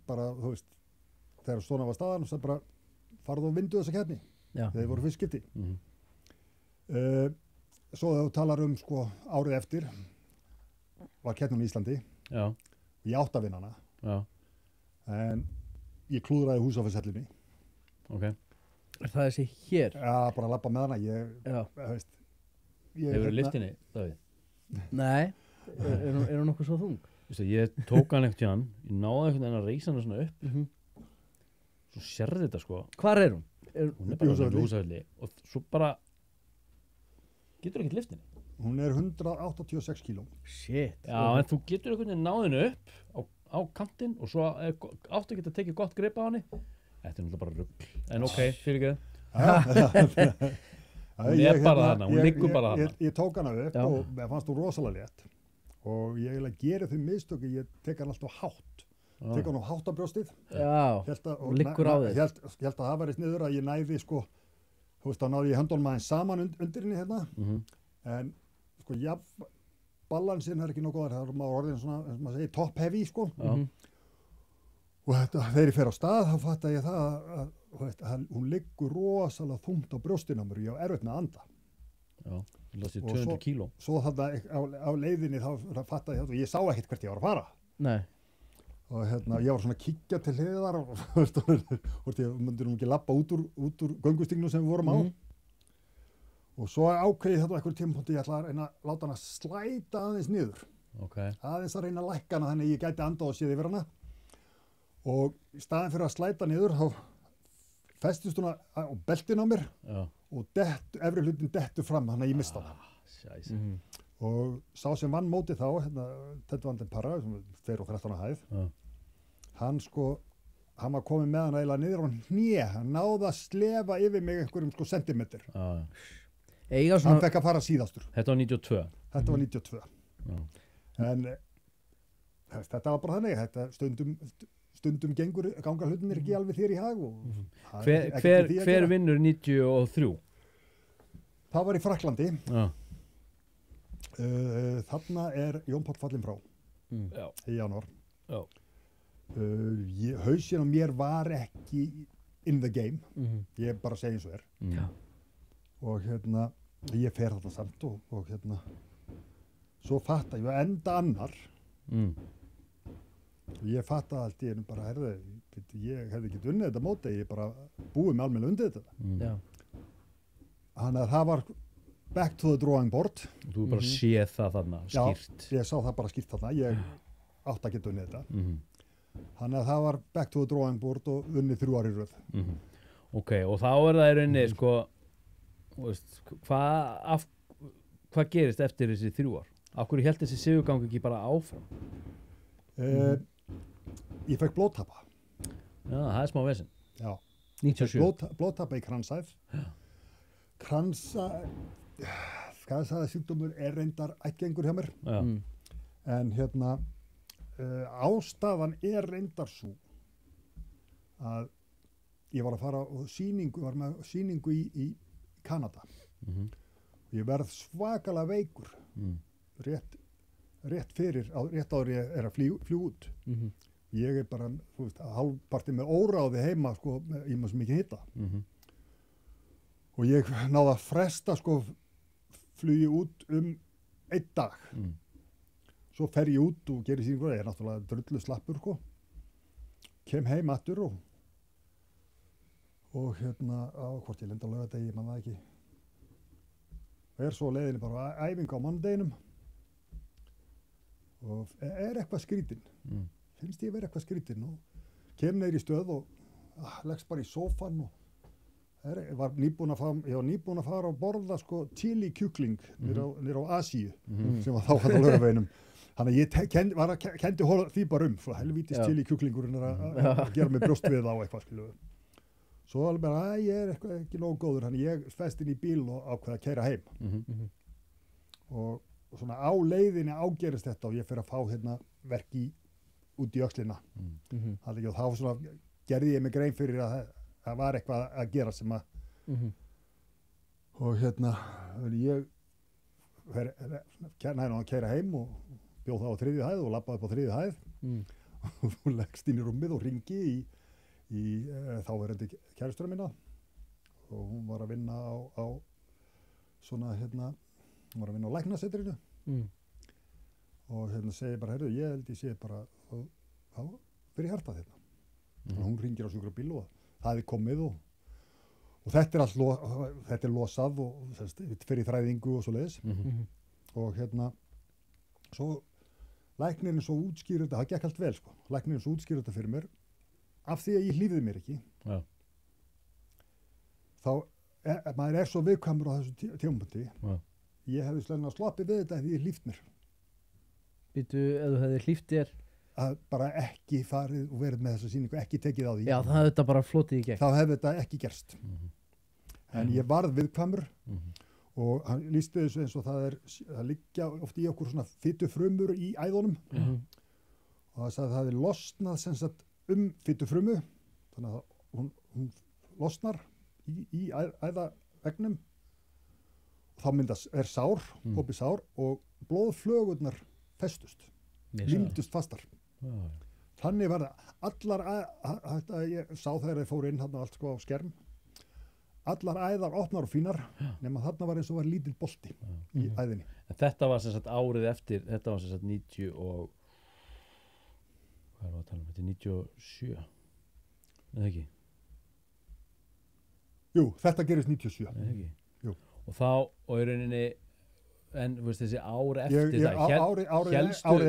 bara, þú veist, þegar svona var staðan og sagði bara, farðu og vindu þessa keppni. Já. Þeir voru fyrst skipti. Svo þegar þú talar sko, árið eftir, var keppnin í Íslandi. Já. Ég átti að vinna hana. Já. En ég klúðraði Húsafellshellinni. Ok. Er það þessi hér? Já, bara að labba með hana. Já. Veist, Hefurðu lyftinni, Davíð? Nei. Er hún nokkuð svo þung? Vistu, ég tók hann ekkert hjá hann, ég náði einhvern veginn að reisa hana svona upp. Svo sérði þetta sko. Hvar er hún? Hún er bara í Húsafelli og svo bara getur ekkert lyftinni. Hún er 186 kíló. Shit. Já, en þú getur einhvern veginn náði henni upp á kantinn og svo áttu ekki að tekið gott grip á henni. Þetta er náttúrulega bara rugl. En ok, fyrirgeðu. Hún er bara þarna, hún liggur bara þarna. Ég tók hana upp og mér fannst hún rosalega létt. Og ég geri þau mistöku, ég tek hann alltaf hátt. Tek hann á hátt á brjóstið. Já, og liggur á þig. Ég held að það væri sniður að ég næði, sko, þú veist, þá náði ég höndunum aðeins saman undir henni hérna. En, sko, balansinn er ekki nóg góðar, það er maður orðin svona, eins og maður segir, top heavy, sko. Og þegar ég fer á stað, þá fatta ég það að hún liggur rosalega þungt á brjóstinu á mér og ég á erfitt með að anda. Já, það lasi 200 kíló. Svo þarna á leiðinni þá fatta ég og ég sá ekkert hvert ég var að fara. Nei. Og ég var svona að kíkja til hliðar og ég myndi nú ekki labba út úr göngustígnum sem við vorum á. Og svo ákveði ég þetta á einhverjum tímapunkti ég ætla að reyna að láta hana slæta aðeins niður. Aðeins að reyna að lækka hana þannig að ég gæti andað og séð yfir hana. Og í staðinn fyrir að slæta niður þá festist hún á beltinu á mér og efri hlutin dettur fram þannig að ég mista hana. Og sá sem vann mótið þá, Ted Van Den Parra, sem er 2 og 13 á hæð, hann var komið með hann eiginlega niður á hné, hann náði að slefa yfir mig einhverjum sentimeter. Hann fekk að fara síðastur. Þetta var 92? Þetta var 92. En þetta var bara þannig, stundum ganga hlutinir ekki alveg þér í hag. Hver vinnur 93? Það var í Frakklandi. Þarna er Jón Páll fallinn frá í janúar. Hausinn á mér var ekki in the game. Ég bara segi eins og er. Og ég fer þarna samt og svo fatta ég enda annar. Ég fatta allt í einu bara, ég hefði ekki unnið þetta móti, ég bara búið með almennilega undir þetta. Þannig að það var back to the drawing board. Þú bara séð það þarna skýrt. Já, ég sá það bara skýrt þarna, ég átti að geta unnið þetta. Þannig að það var back to the drawing board og unnið 3 ári röð. Ok, og þá er það í rauninni, sko, þú veist, hvað gerist eftir þessi 3 ár? Af hverju hélt þessi sigurgang ekki bara áfram? Ég fekk blóðtappa. Já, það er smá vesinn. Já. 97. Blóðtappa í kransæð. Kransæða sjúkdómur er reyndar ættgengur hjá mér. Já. En hérna, ástæðan er reyndar svo að ég var að fara á var með sýningu í Kanada. Ég verð svakalega veikur rétt áður ég er að fljú út. Ég er bara, þú veist, hálfpartið með óráði heima, sko, ég maður sem ekki hitta. Og ég náði að fresta, sko, flugi út 1 dag. Svo fer ég út og gerir sýningu, ég er náttúrulega drullu slappur, sko. Kem heim aftur og hérna, hvort ég lenda á laugardegi, ég man það ekki. Er svo leiðinni bara æfing á mandeginum og er eitthvað skrítinn. Finnst ég vera eitthvað skrítinn og kem niður í stöð og leggst bara í sófann og ég var nýbúinn að fara að borða, sko, chili kjúkling niður á Asíu sem var þá hann á laugarveginum. Þannig að ég kendi því bara svo helvítist chili kjúklingurinn að gera mig brjóst við á eitthvað, skilu. Svo alveg bara, ég er eitthvað ekki nógu góður, þannig ég fest inn í bíl og ákveða að keyra heim. Og svona á leiðinni ágerist þetta og ég fer að fá hérna verk út í öxlina. Þannig að þá svona gerði ég mig grein fyrir að það var eitthvað að gera sem að og hérna ég næði að keyra heim og bjóð það á 3. hæð og labbaði upp á 3. hæð og leggst inn í rúmið og hringi í þáverandi kærustura mína og hún var að vinna á svona hérna, hún var að vinna á læknasetrinu og hérna segi bara, heyrðu, ég held ég sé bara þá fyrir hjartað hérna. Og hún hringir á sjúkrabíl og það er komið og þetta er allt þetta er losað og fyrir þræðingu og svo leiðis og hérna svo læknirinn svo útskýrir þetta, það gekk allt vel, sko. Læknirinn svo útskýrir þetta fyrir mér af því að ég hlífði mér ekki. Já. Þá maður er svo viðkvæmur á þessu tímapunkti. Ég hefði slenna sloppið við þetta ef ég hlíft mér. Býtu, ef þú hefði hlíft þér? Að bara ekki farið og verið með þessa sýningu, ekki tekið á því. Já, það hefði þetta bara flotið í gegn. Þá hefði þetta ekki gerst. En ég varð viðkvæmur og hann lýsti þessu eins og það liggja oft í okkur svona fitufrumur í æðunum og það sagði að það hefði losnað sem sagt fitufrumu, þannig að hún losnar í æðavegnum og þá er sár, opið sár og blóðflögurnar festust, límdust fastar. Þannig var það ég sá þegar þeir fóru inn þarna allt, sko, á skerm. Allar æðar opnar og fínar, nema þarna var eins og var lítill bolti í æðinni. En þetta var sem sagt árið eftir, þetta var sem sagt 90 og hvað er það að tala þetta er 97 eða ekki? Jú, þetta gerist 97. Eða ekki? Jú. Og þá, og í rauninni en þú veist þessi ár eftir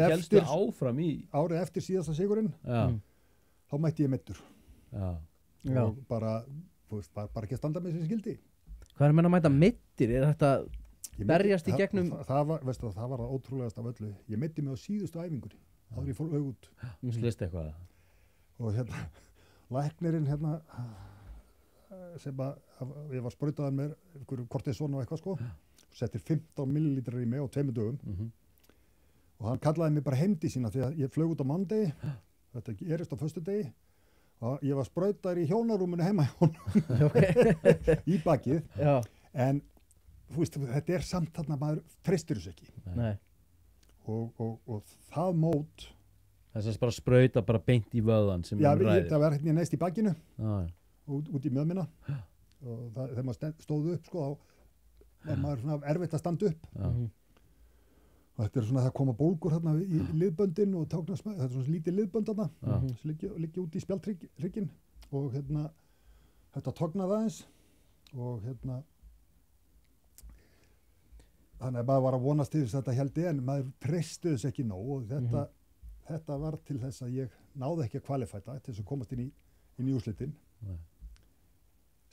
hélstu áfram í árið eftir síðasta sigurinn þá mætti ég meiddur og bara ekki að standa með þessi skildi. Hvað er menn að mæta meiddir? Er þetta berjast í gegnum? Það var það ótrúlegast af öllu. Ég meiddi mig á síðustu æfingunni áður ég fór út. Slist eitthvað? Og hérna, læknirinn hérna sem ég var sprautaðan með einhverju kortison og eitthvað, sko, settir 15 millilítrar í mig á 2 dögum og hann kallaði mig bara heimdi sína því að ég flög út á mándegi, þetta gerist á föstudegi og ég var sprautaður í hjónarúminu heima í bakið. Já. En þú veist, þetta er samt þarna maður treystir þessu ekki. Nei. Og það mót þess að bara sprauta bara beint í vöðvan sem ræðir. Það var hérna neðst í bakinu út í mjöðmina og þegar maður stóð upp, sko, þá var maður svona erfitt að standa upp. Og þetta er svona það koma bólgur hérna í liðböndin og þetta er svona lítið liðbönd þarna sem liggja út í spjaldhrygginn og hérna þetta tognaði aðeins og hérna þannig að maður var að vonast til þess að þetta héldi en maður treysti þess ekki nóg og þetta var til þess að ég náði ekki að kvalifæta til þess að komast inn í úrslitin Nei.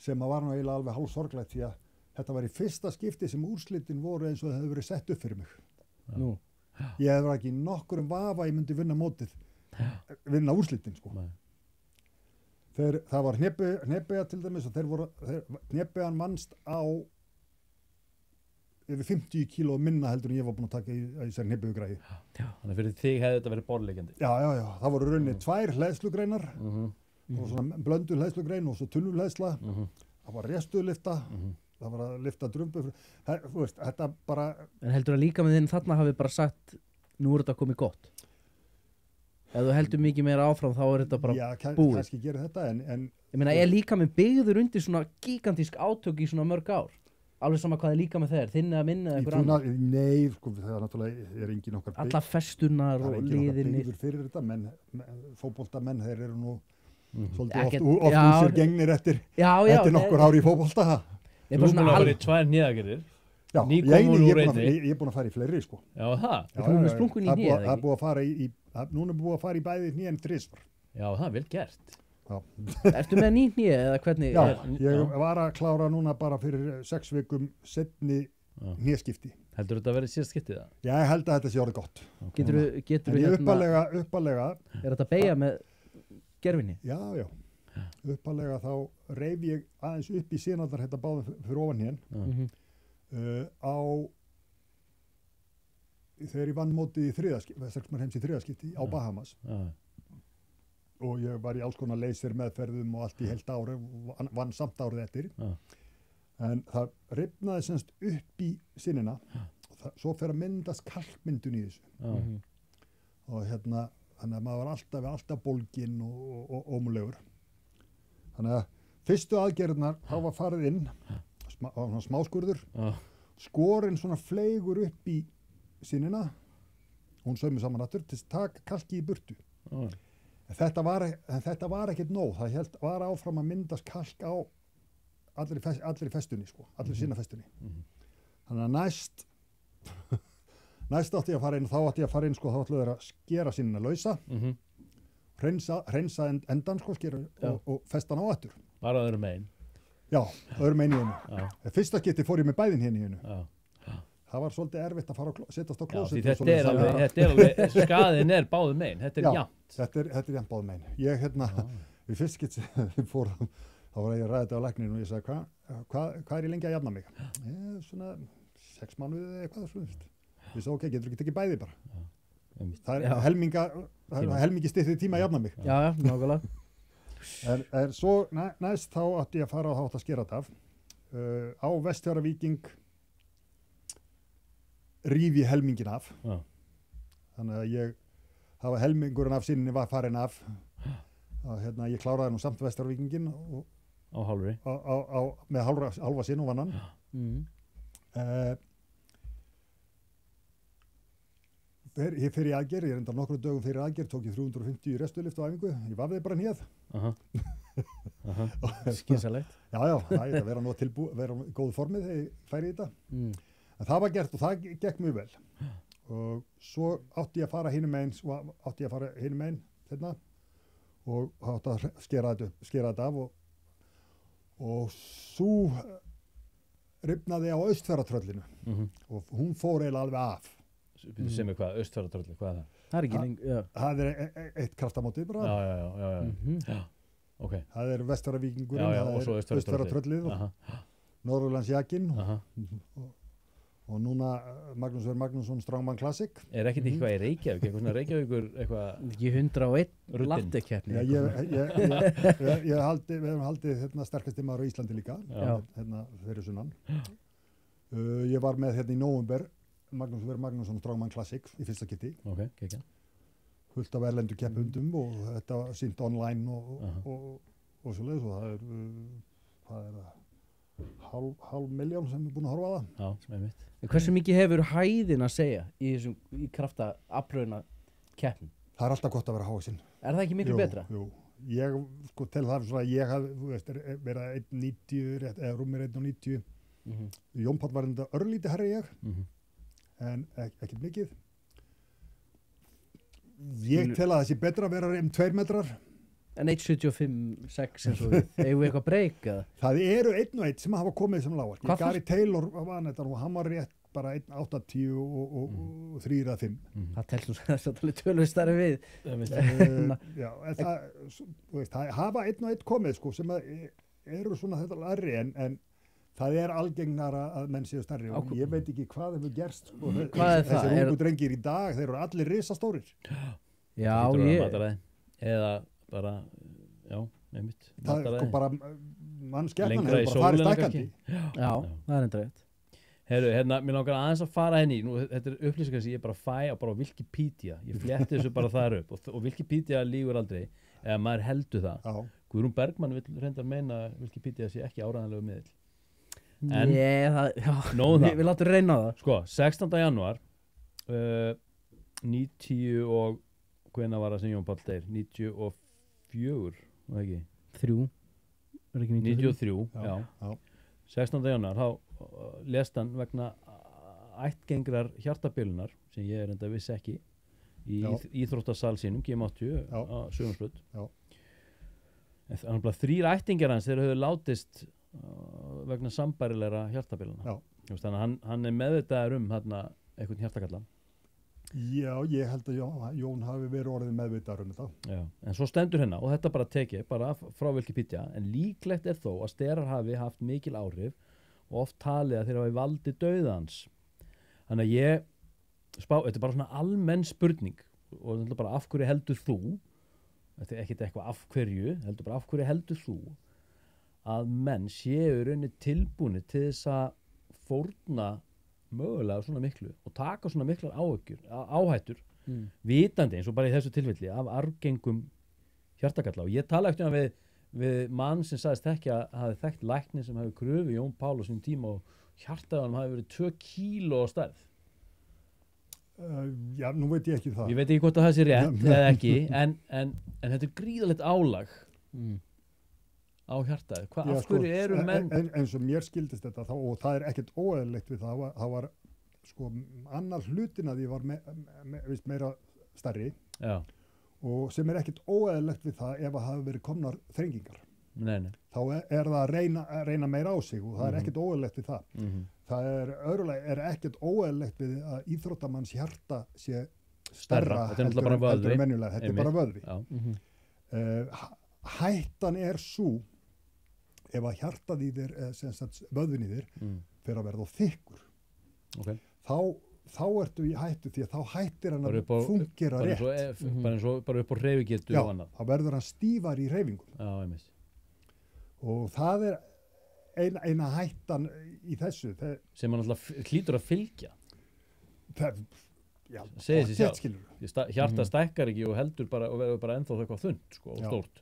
sem að var nú eiginlega alveg hálf sorglegt því að þetta var í fyrsta skipti sem úrslitin voru eins og það hefur verið sett upp fyrir mig. Nú, Ég hefði ekki í nokkurum vafa að ég myndi vinna mótið, vinna úrslitin sko. Nei. Það var Hneppega til dæmis og Hneppegan vannst á yfir 50 kíló minna heldur en ég var búinn að taka í þessari Hneppegugræði. Þannig fyrir þig hefði þetta verið borðleikjandi. Já, það voru rauninni 2 hleðslugreinar og svona blöndu hleðslugrein og svo tunnulhleðsla. Það var restuðlifta, það var að lifta drumbu. Þú veist, þetta bara... en heldur að líka með þinn þarna hafi bara sagt nú er þetta komið gott? Ef þú heldur mikið meira áfram þá er þetta bara Já, búið. kannski gerir þetta en Ég meina, er líka með byggður undir svona gigantísk átök í svona mörg ár? Alveg sama hvað er líka með þeir, þinn eða minn eða einhver annar? Nei, sko, það er náttúrulega er engin okkar Alla festurnar það er og engin okkar liðinir. byggður fyrir þetta, fótboltamenn, þeir eru nú Ekkert- svolítið oft já, úr sér gengnir eftir nokkur ár í fótbolta. Ég Þú er bara er búin svona að vera í 2 hnéðagerðir. Já, Nýkominn úr einni. ég er búinn að fara í fleiri, sko. Já, það. Þú erum með splunkun í hné, eða Það er ekki? búið að fara núna er búið að fara í bæði hnén 3 svar. Já, það er vel gert. Já, Ertu með ný hné eða hvernig? já er- ég var að klára núna bara fyrir 6 vikum setni Já. hnéskipti. Heldur þetta að vera síðast skiptið það? Já, ég held að þetta sé orðið gott. Getur En ég uppalega, er þetta beigja með gerfinni? já, uppalega þá reif ég aðeins upp í sínaldar þetta báðum fyrir ofan hén þegar ég vann mótið í þriðaskipti á Bahamas. Já. Og ég var í alls konar leysir meðferðum og allt í heilt ári og vann samt árið eftir. Já. En það rifnaði semst upp í sinnina og svo fer að myndast kalkmyndun í þessu. Já. Og þannig að maður var alltaf bólginn og ómulegur. Þannig að fyrstu aðgerðnar þá var farið inn smáskurður, Já. skorinn svona fleigur upp í sinnina, hún saumur saman aftur til að taka kalki í burtu. Já. En þetta var ekkert nóg, það var áfram að myndast kalk á allri festunni, sko, allri sinnafestunni. Þannig að næst átti ég að fara inn, þá átti þeir að skera sinnina lausa, hreinsa endan, sko, skera og festa hann á aftur. Var það öðrum megin? Já, öðrum megin í hennu. Já. Fyrsta skipti fór ég með bæðin hérna í hennu. Já. Það var svolítið erfitt að fara að setjast á Já, klósett. því þetta er alveg, skaðin er báðum megin, þetta er jafnt. Þetta er jafnt báðum megin. Ég við fyrst skipti þá var ég að ræða þetta á lækninu og ég sagði, hvað er ég lengi að jafna mig? Svona 6 mánuði eða eitthvað svona. Ég sagði, ok, getur ekki bæði bara. Það er helmingi styttið tíma að jafna mig. Já, nákvæmlega. En svo næst þá átti ég að fara og átti að skera þetta af. Á Vestfjarðavíking ríf ég helmingin af. Já. Þannig að það var helmingurinn af sinni var farin af. Ég kláraði nú samt Vestfjarðavíkingin Á hálfri. með hálfa sinn og vann hann. Ég fyrir í aðgerð, ég reyndar nokkru dögum fyrir aðgerð, tók ég 350 í restulift á æfingu, ég vafði bara hnéð. Skynsalegt. Já, það er að vera í góðu formið þegar ég færi í þetta. En það var gert og það gekk mjög vel. Og svo átti ég að fara hinum megin, þarna, og átti að skera þetta af og svo rifnaði á Austfjarðatröllinu og hún fór eiginlega alveg af. Sem er hvað, Austfjarðatrölli, hvað er það? Það er ekki lengur, já. Það er eitt kraftamótið bara. Já. Ok. Það er Vestfjarðavíkingurinn, Já, það og svo er Austfjarðatröllið og Norðurlandsjakinn og núna Magnús Ver Magnússon Strongman Classic. Er ekkert eitthvað í Reykjavík, eitthvað svona Reykjavíkur, eitthvað Ekki 101 Ruddin. lattekeppni. Við hefum haldið sterkasti maður á Íslandi líka, fyrir sunnan. Ég var með í nóvember Magnús Ver Magnússon Strongman Classic í fyrsta skipti. Ok, kekja. Fullt af erlendu keppundum og þetta var sýnt online og svoleiðis og það er hálf miljón sem er búin að horfa á það. Já, sem er mitt. Hversu mikið hefur hæðin að segja í krafta aflöðina keppni? Það er alltaf gott að vera hávaxinn. Er það ekki miklu betra? Jú, ég tel það svona að ég hafði verið 1,90 eða rúmir 1,90. Jón Páll var enda örlítið herri ég, en ekkert mikið. Ég tel að það sé betra að vera 2 metrar. En 1.75-6 eins og við. Eigum við eitthvað breyk eða? Það eru 1 og 1 sem hafa komið sem lágar. Hvað Gary Taylor var þetta og hann var rétt bara 1.80 og 3 eða 5. Það telst nú þess að tala tölvist starfi við. Já, en það, þú veist, það hafa 1 og 1 komið sko sem að eru svona þetta larri en það er algengnara að menn séu stærri og ég veit ekki hvað hefur gerst sko. Hvað er það? Þessir ungu drengir í dag, þeir eru allir risastórir. Já, eða bara, já, einmitt Það er sko bara mannskjarnan Lengra í hefur bara farið sólina stækkandi. Já, það er enda rétt. Heyrðu, hérna, mér langar aðeins að fara henni nú, þetta er upplýsingar sem ég bara fæ á bara á Wikipedia, ég fletti þessu bara þar upp og Wikipedia lígur aldrei eða maður heldur það. Já. Guðrún Bergmann vill reyndar meina að Wikipedia sé ekki áræðanlegu miðill. En við látum reyna á það. Sko, 16. janúar 90 og hvenær var það sem Jón Páll deyr? 94, var það ekki? 3. Er ekki 93, já. Já. 16. janúar, þá lést hann vegna ættgengrar hjartabilunar sem ég enda vissi ekki í íþróttasal sínum, G80 á Sögunsbraut. Já. En þannig að 3 ættingjar hans þeir höfðu látist vegna sambærilegra hjartabiluna. Þannig að hann er meðvitaður þarna einhvern hjartakalla. Já, ég held að Jón hafi verið orðið meðvitaður þetta. Já, en svo stendur hérna og þetta bara tekið bara frá Wikipedia, en líklegt er þó að sterar hafi haft mikil áhrif og oft talið að þeir hafi valdið dauðans. Þannig að þetta er bara svona almenn spurning og þetta er bara af hverju heldur þú, þetta er ekkert eitthvað af hverju, heldur bara af hverju heldur þú að menn séu raunni tilbúni til þess að fórna mögulega svona miklu og taka svona miklar áhættur vitandi eins og bara í þessu tilfelli af arfgengum hjartakalla og ég tala eftir við mann sem sagðist ekki að hafi þekkt lækni sem hafi krufið Jón Páll á sín tíma og hjartaðanum hafi verið 2 kíló á stærð. Já, nú veit ég ekki það. Ég veit ekki hvort að það sé rétt eða ekki en þetta er gríðalegt álag á hjartaði. Af hverju eru menn eins og mér skildist þetta þá, og það er ekkert óeðlilegt við það var sko annar hlutin að ég var meira stærri. Já. Og sem er ekkert óeðlilegt við það ef að hafa verið komnar þrengingar. Nei. Þá er það að reyna meira á sig og það er ekkert óeðlilegt við það. Það er ekkert óeðlilegt við að íþróttamanns hjarta sé stærra heldur en venjulega. Þetta er bara vöðvi. Hættan er svo ef að hjartað í þér, vöðvin í þér fer að verða þykkur. Þá ertu í hættu því að þá hættir hann að fungera rétt. Bara upp á hreyfigetu og annað. Þá verður hann stífar í hreyfingum. Já, einmitt. Og það er eina hættan í þessu. Sem hann alltaf hlýtur að fylgja. Já, segir sér sjálf. Hjarta stækkar ekki og heldur bara og verður bara ennþá eitthvað þunnt sko, og stórt.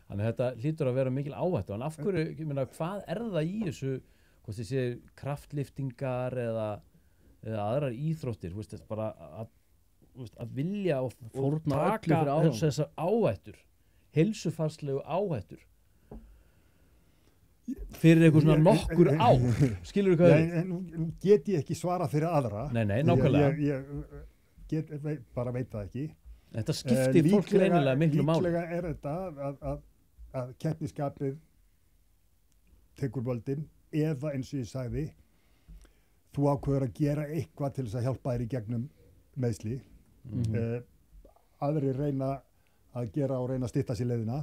Þannig að þetta hlýtur að vera mikil áhættu. En af hverju, ég meina, hvað er það í þessu, hvort þið séu kraftliftingar eða aðrar íþróttir, veist, bara að vilja og taka þessar áhættur, heilsufarslegu áhættur fyrir eitthvað svona nokkur ár. Skilur þú hvað það? Nú get ég ekki svara fyrir aðra. Nei, nákvæmlega. Ég bara veit það ekki. Þetta skiptir fólk greinilega miklu máli. Líklega er þetta að keppnisskapið tekur völdin eða eins og ég sagði þú ákveður að gera eitthvað til þess að hjálpa þér í gegnum meiðsli. Aðrir reyna að gera og reyna að stytta sér leiðina.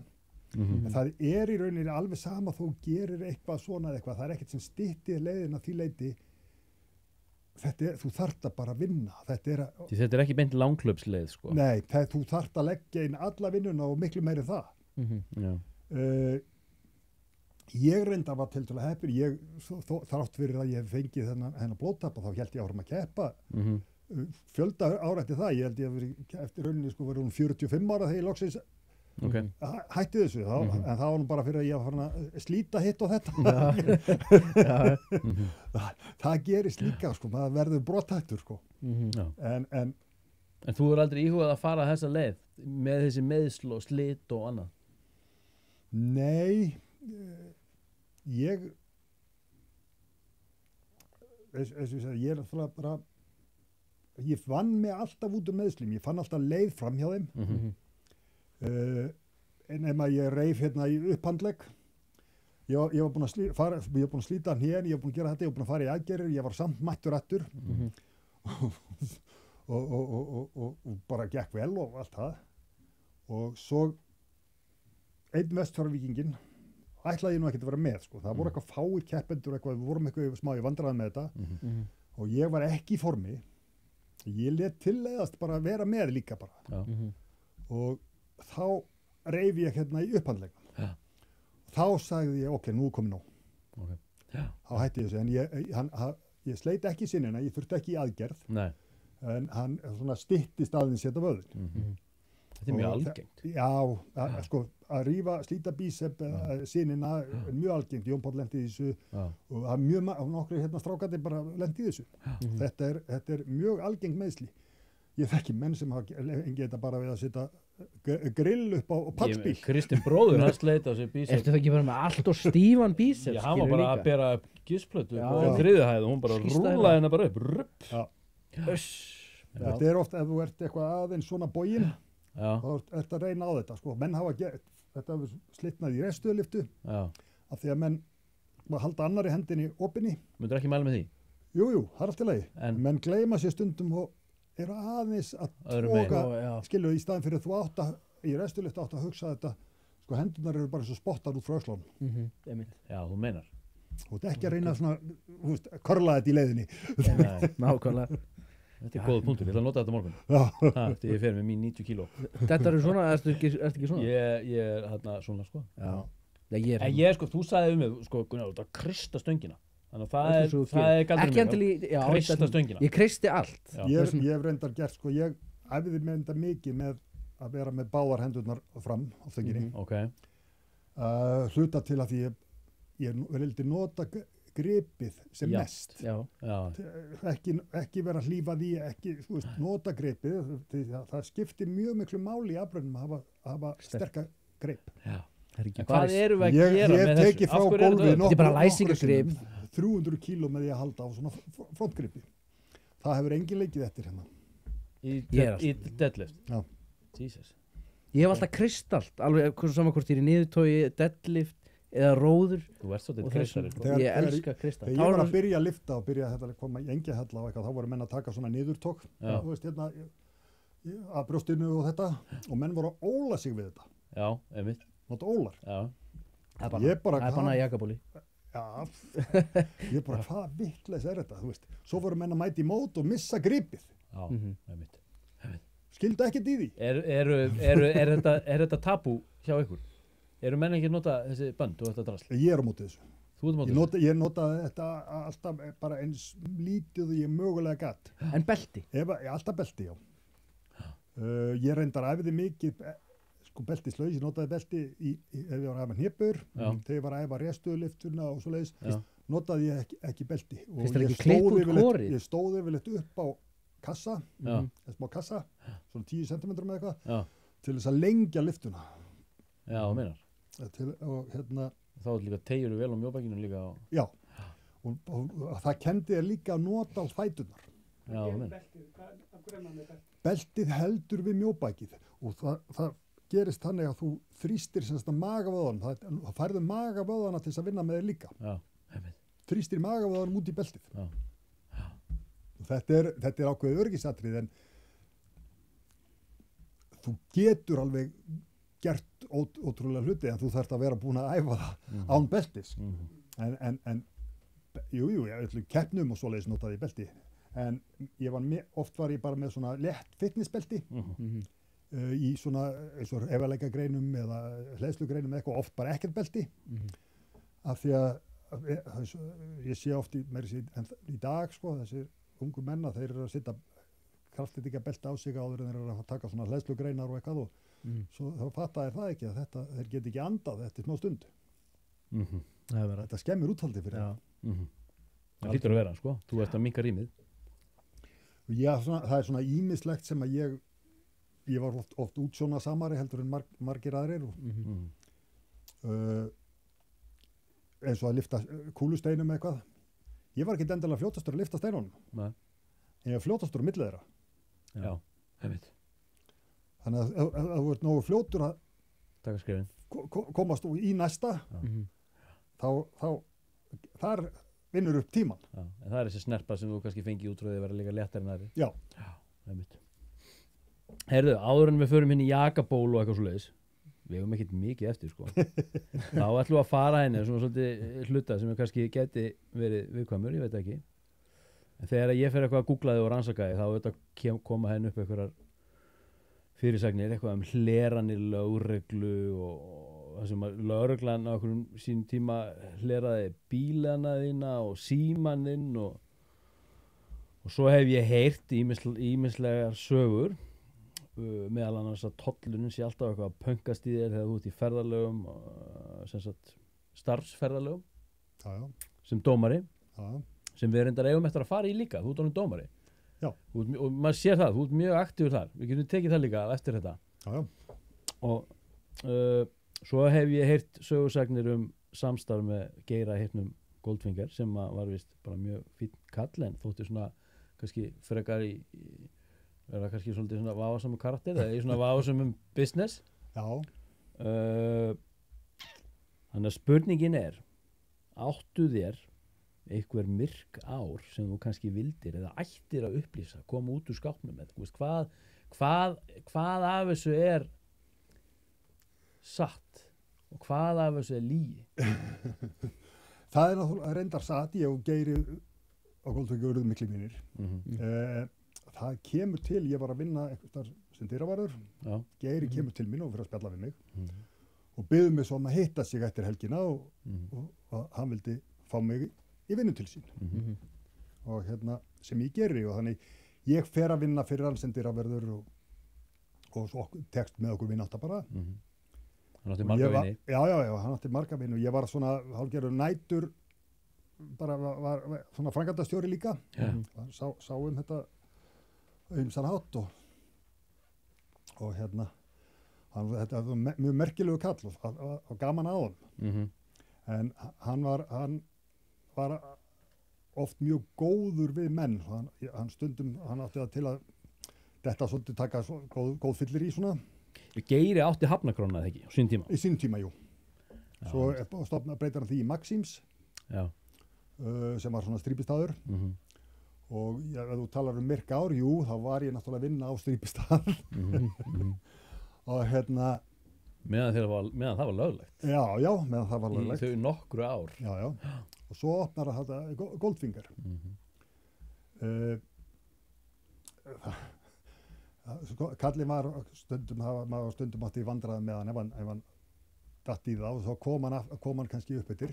En það er í rauninni alveg sama þú gerir eitthvað svona eða eitthvað. Það er ekkert sem styttir leiðina því leiti. Þú þarft að bara vinna. Þetta er ekki beint langhlaupsleið, sko. Nei, þú þarft að leggja inn alla vinnuna og miklu meiri það. Ég reynda var til að heppin, þrátt fyrir að ég hef fengið þennan blóðtappa, þá held ég áfram að keppa. Fjölda ára eftir það, ég held ég eftir rauninni sko verið 45 ára þegar ég loksins hætti þessu, en það var nú bara fyrir að ég var að slíta hitt og þetta. Það gerist líka, sko, maður verður brothættur, sko. En þú er aldrei íhugað að fara þessa leið með þessi meiðsl og slit og annað? Nei, ég er náttúrulega bara ég fann mig alltaf út úr meðslum, ég fann alltaf leið fram hjá þeim. En ef ég reif hérna í upphandlegg, ég var búinn að slíta hnén, ég var búinn að gera þetta, ég var búinn að fara í aðgerðir, ég var samt mættur aftur og bara gekk vel og allt það. Og svo einn Vestfjarðavíkinginn ætlaði ég nú ekkert að vera með, sko. Það voru eitthvað fáir keppendur, við vorum eitthvað smá í vandræðum með þetta og ég var ekki í formi. Ég lét tilleiðast bara að vera með líka bara. Og þá reif ég hérna í upphandleggnum. Þá sagði ég, ok, nú er komið nóg. Þá hætti ég þessu, en ég sleit ekki sinnina, ég þurfti ekki í aðgerð. Nei. En hann svona styttist aðeins þetta vöðin. Þetta er mjög algengt. Já, sko, að slíta bísepp sinina er mjög algengt. Jón Páll lendi í þessu og það er mjög nokkri hérna strákandi bara lendi í þessu. Þetta er mjög algengt meðsli. Ég þekki menn sem hafa engið þetta bara við að setja grill upp á pallbíl. Kristinn bróður, hann sleit á sig bísepp. Ertu það ekki bara með allt og stífan bísepp? Já, hann var bara að bera gísplötu á þriðju hæð og hún bara rúlaði hennar bara upp. Þetta er oft, ef þú ert eitthvað aðeins svona boginn, þá ert að reyna á þetta, sko. Menn hafa þetta slitnað í restuðliftu af því að menn halda annari hendinni opinni. Myndur ekki mæla með því? Jú, það er allt í lagi. Menn gleyma sér stundum og eru aðeins að tóka, skilu, í staðin fyrir þú í restuðliftu átt að hugsa þetta, sko, hendunar eru bara svo spottar út frá öxlunum. Já, þú meinar. Þú ert ekki að reyna svona, þú veist, körla þetta í leiðinni. Nákvæmlega. Þetta er góð punktur, ég ætla að nota þetta morgun. Þegar ég fer með mín 90 kíló. Þetta eru svona, ertu ekki svona? Ég er hérna svona, sko. Já. En ég, sko, þú sagði mig, sko, Gunnar, þú ert að krysta stöngina. Þannig að það er galdurinn mig, krysta stöngina. Ég krysti allt. Ég hef reyndar gert, sko, ég æfiði með þetta mikið með að vera með báðar hendurnar fram á stönginni. Hluta til að því ég vildi nota gripið sem mest. Ekki vera að hlífa því, ekki, þú veist, nota gripið. Það skiptir mjög miklu máli í afbröðnum að hafa sterka grip. Hvað eru við að gera með þessu? Ég hef tekið frá gólfi nokkur 300 kíló með því að halda á svona frontgripi. Það hefur engin leikið eftir hérna. Í deadlift? Já. Jesus. Ég hef alltaf kryst allt, alveg saman hvort ég er í niðurtogi, deadlift eða róður. Þú ert svolítið kristari. Ég elska krista. Þegar ég var að byrja að lifta og byrja að koma í engjahella og eitthvað, þá voru menn að taka svona niðurtók, þú veist, hérna, að brjóstinu og þetta, og menn voru að óla sig við þetta. Já, einmitt. Nota ólar. Já. Það er bara jakabóli. Já, ég bara, hvað vitleis er þetta, þú veist. Svo voru menn að mæta í mót og missa gripið. Já, einmitt. Skildu ekkert í því. Er þetta tabú hjá ykkur? Eru menn ekki að nota þessi bönd og þetta drasl? Ég er á móti þessu. Þú ert á móti þessu? Ég notaði þetta alltaf bara eins lítið og ég mögulega gatt. En belti? Alltaf belti, já. Ég reyndar æfiði mikið, sko, beltislaus, ég notaði belti ef ég var að æfa hnépur, þegar ég var að æfa restuðliftuna og svo leiðis, notaði ég ekki belti. Finnst það ekki klipp út kórið? Ég stóð yfirleitt upp á kassa, smá kassa, svona 10 cm með eitthvað, til þess að lengja liftuna. Já, þú meinar. Og hérna... Þá er líka tegjur vel á mjóbakinu líka. Já, og það kendi ég líka að nota á fæturnar. Já, þú meinar. Beltið heldur við mjóbakið og það gerist þannig að þú þrýstir semst að magavöðan, það færður magavöðana til þess að vinna með þér líka. Já, einmitt. Þrýstir magavöðanum út í beltið. Já. Þetta er ákveðið öryggisatrið, en þú getur alveg gert ótrúlega hluti, en þú þarft að vera búin að æfa það án beltis. Jú, keppnum og svoleiðis notaði ég belti, en oft var ég bara með svona létt fitnessbelti, í svona eins og efaleikagreinum eða hleðslugreinum eitthvað, oft bara ekkert belti, af því að ég sé oft í dag, sko, þessi ungu menna, þeir eru að setja kraftlíka belti á sig áður en þeir eru að taka svona hleðslugreinar og eitthvað og svo þá fattaði það ekki að þeir geti ekki andað eftir smá stund. Þetta skemmir úthaldið fyrir það. Það hlýtur að vera, sko. Þú ert að minnka rýmið. Já, það er svona ýmislegt sem að ég var oft útsjónasamari heldur en margir aðrir eins og að lyfta kúlusteinum eitthvað. Ég var ekki endilega fljótastur að lyfta steinunum. ég er fljótastur á milli þeirra. Já, einmitt. Þannig að ef þú ert nógu fljótur að Taka skrifin. komast í næsta, þá þar vinnur upp tíman. Já, en það er þessi snerpa sem þú kannski fengi útrúið að vera líka léttar en aðri. Já. Já, einmitt. Heyrðu, áður en við förum inn í jakaból og eitthvað svoleiðis, við hefum ekkert mikið eftir, sko. Þá ætlum við að fara henni svona svolítið hluta sem kannski geti verið viðkvæmur, ég veit ekki. En þegar ég fer eitthvað að googla þig og rannsaka þig, þá auðvitað koma henni upp einhverjar fyrirsagnir, eitthvað hleranir lögreglu og það sem að lögreglan á einhverjum sínum tíma hleraði bílana þína og símaninn og svo hef ég heyrt ýmislegar sögur meðal annars að tollunin sé alltaf eitthvað að pönkast í þér þegar þú ert í ferðalögum sem sagt starfsferðalögum sem dómari sem við reyndar eigum eftir að fara í líka, þú ert orðinn dómari. Já. Og maður sér það, þú ert mjög aktífur þar, við getum tekið það líka eftir þetta. Já. Og svo hef ég heyrt sögursagnir samstarf með Geira Hirnum Goldfinger sem var vist bara mjög fínn kall en þótti svona kannski frekar er það kannski svolítið svona vásamur karakter eða í svona vásamum business. Já. Þannig að spurningin áttu þér einhver myrk ár sem þú kannski vildir eða ættir að upplýsa, koma út úr skápnum með, þú veist, hvað af þessu satt og hvað af þessu lygi? Það náttúrulega reyndar satt, ég og Geiri á Goldfinger urðum miklu mínir. Það kemur til, ég var að vinna eitthvað sem dyravarður, Geiri kemur til mín og fyrir að spjalla við mig og biður mig svo að hitta sig eftir helgina og hann vildi fá mig í vinnutilsýn og sem ég geri og þannig ég fer að vinna fyrir hann sem dyravarður og svo tekst með okkur vinátta bara. Hann átti marga vini. Já, hann átti marga vini og ég var svona hálfgerður nætur bara var svona framkvæmdastjóri líka. Sá þetta ýmsan hátt og þetta var mjög merkilegu kall og gaman að honum. En hann var oft mjög góður við menn. Hann átti það til að þetta svolítið taka góð fyllir í svona. Geiri átti Hafnarkróna eða ekki, á sín tíma? Í sín tíma, jú. Svo breytir hann því í Maxims, sem var svona strípistaður. Og ef þú talar myrk ár, jú, þá var ég náttúrulega að vinna á strípistað. Og meðan það var löglegt? Já, meðan það var löglegt. Í þau nokkru ár? Já. Og svo opnar þetta Goldfinger. Kallinn var stundum átti í vandræðum með hann ef hann datt í það og þá kom hann kannski upp eftir.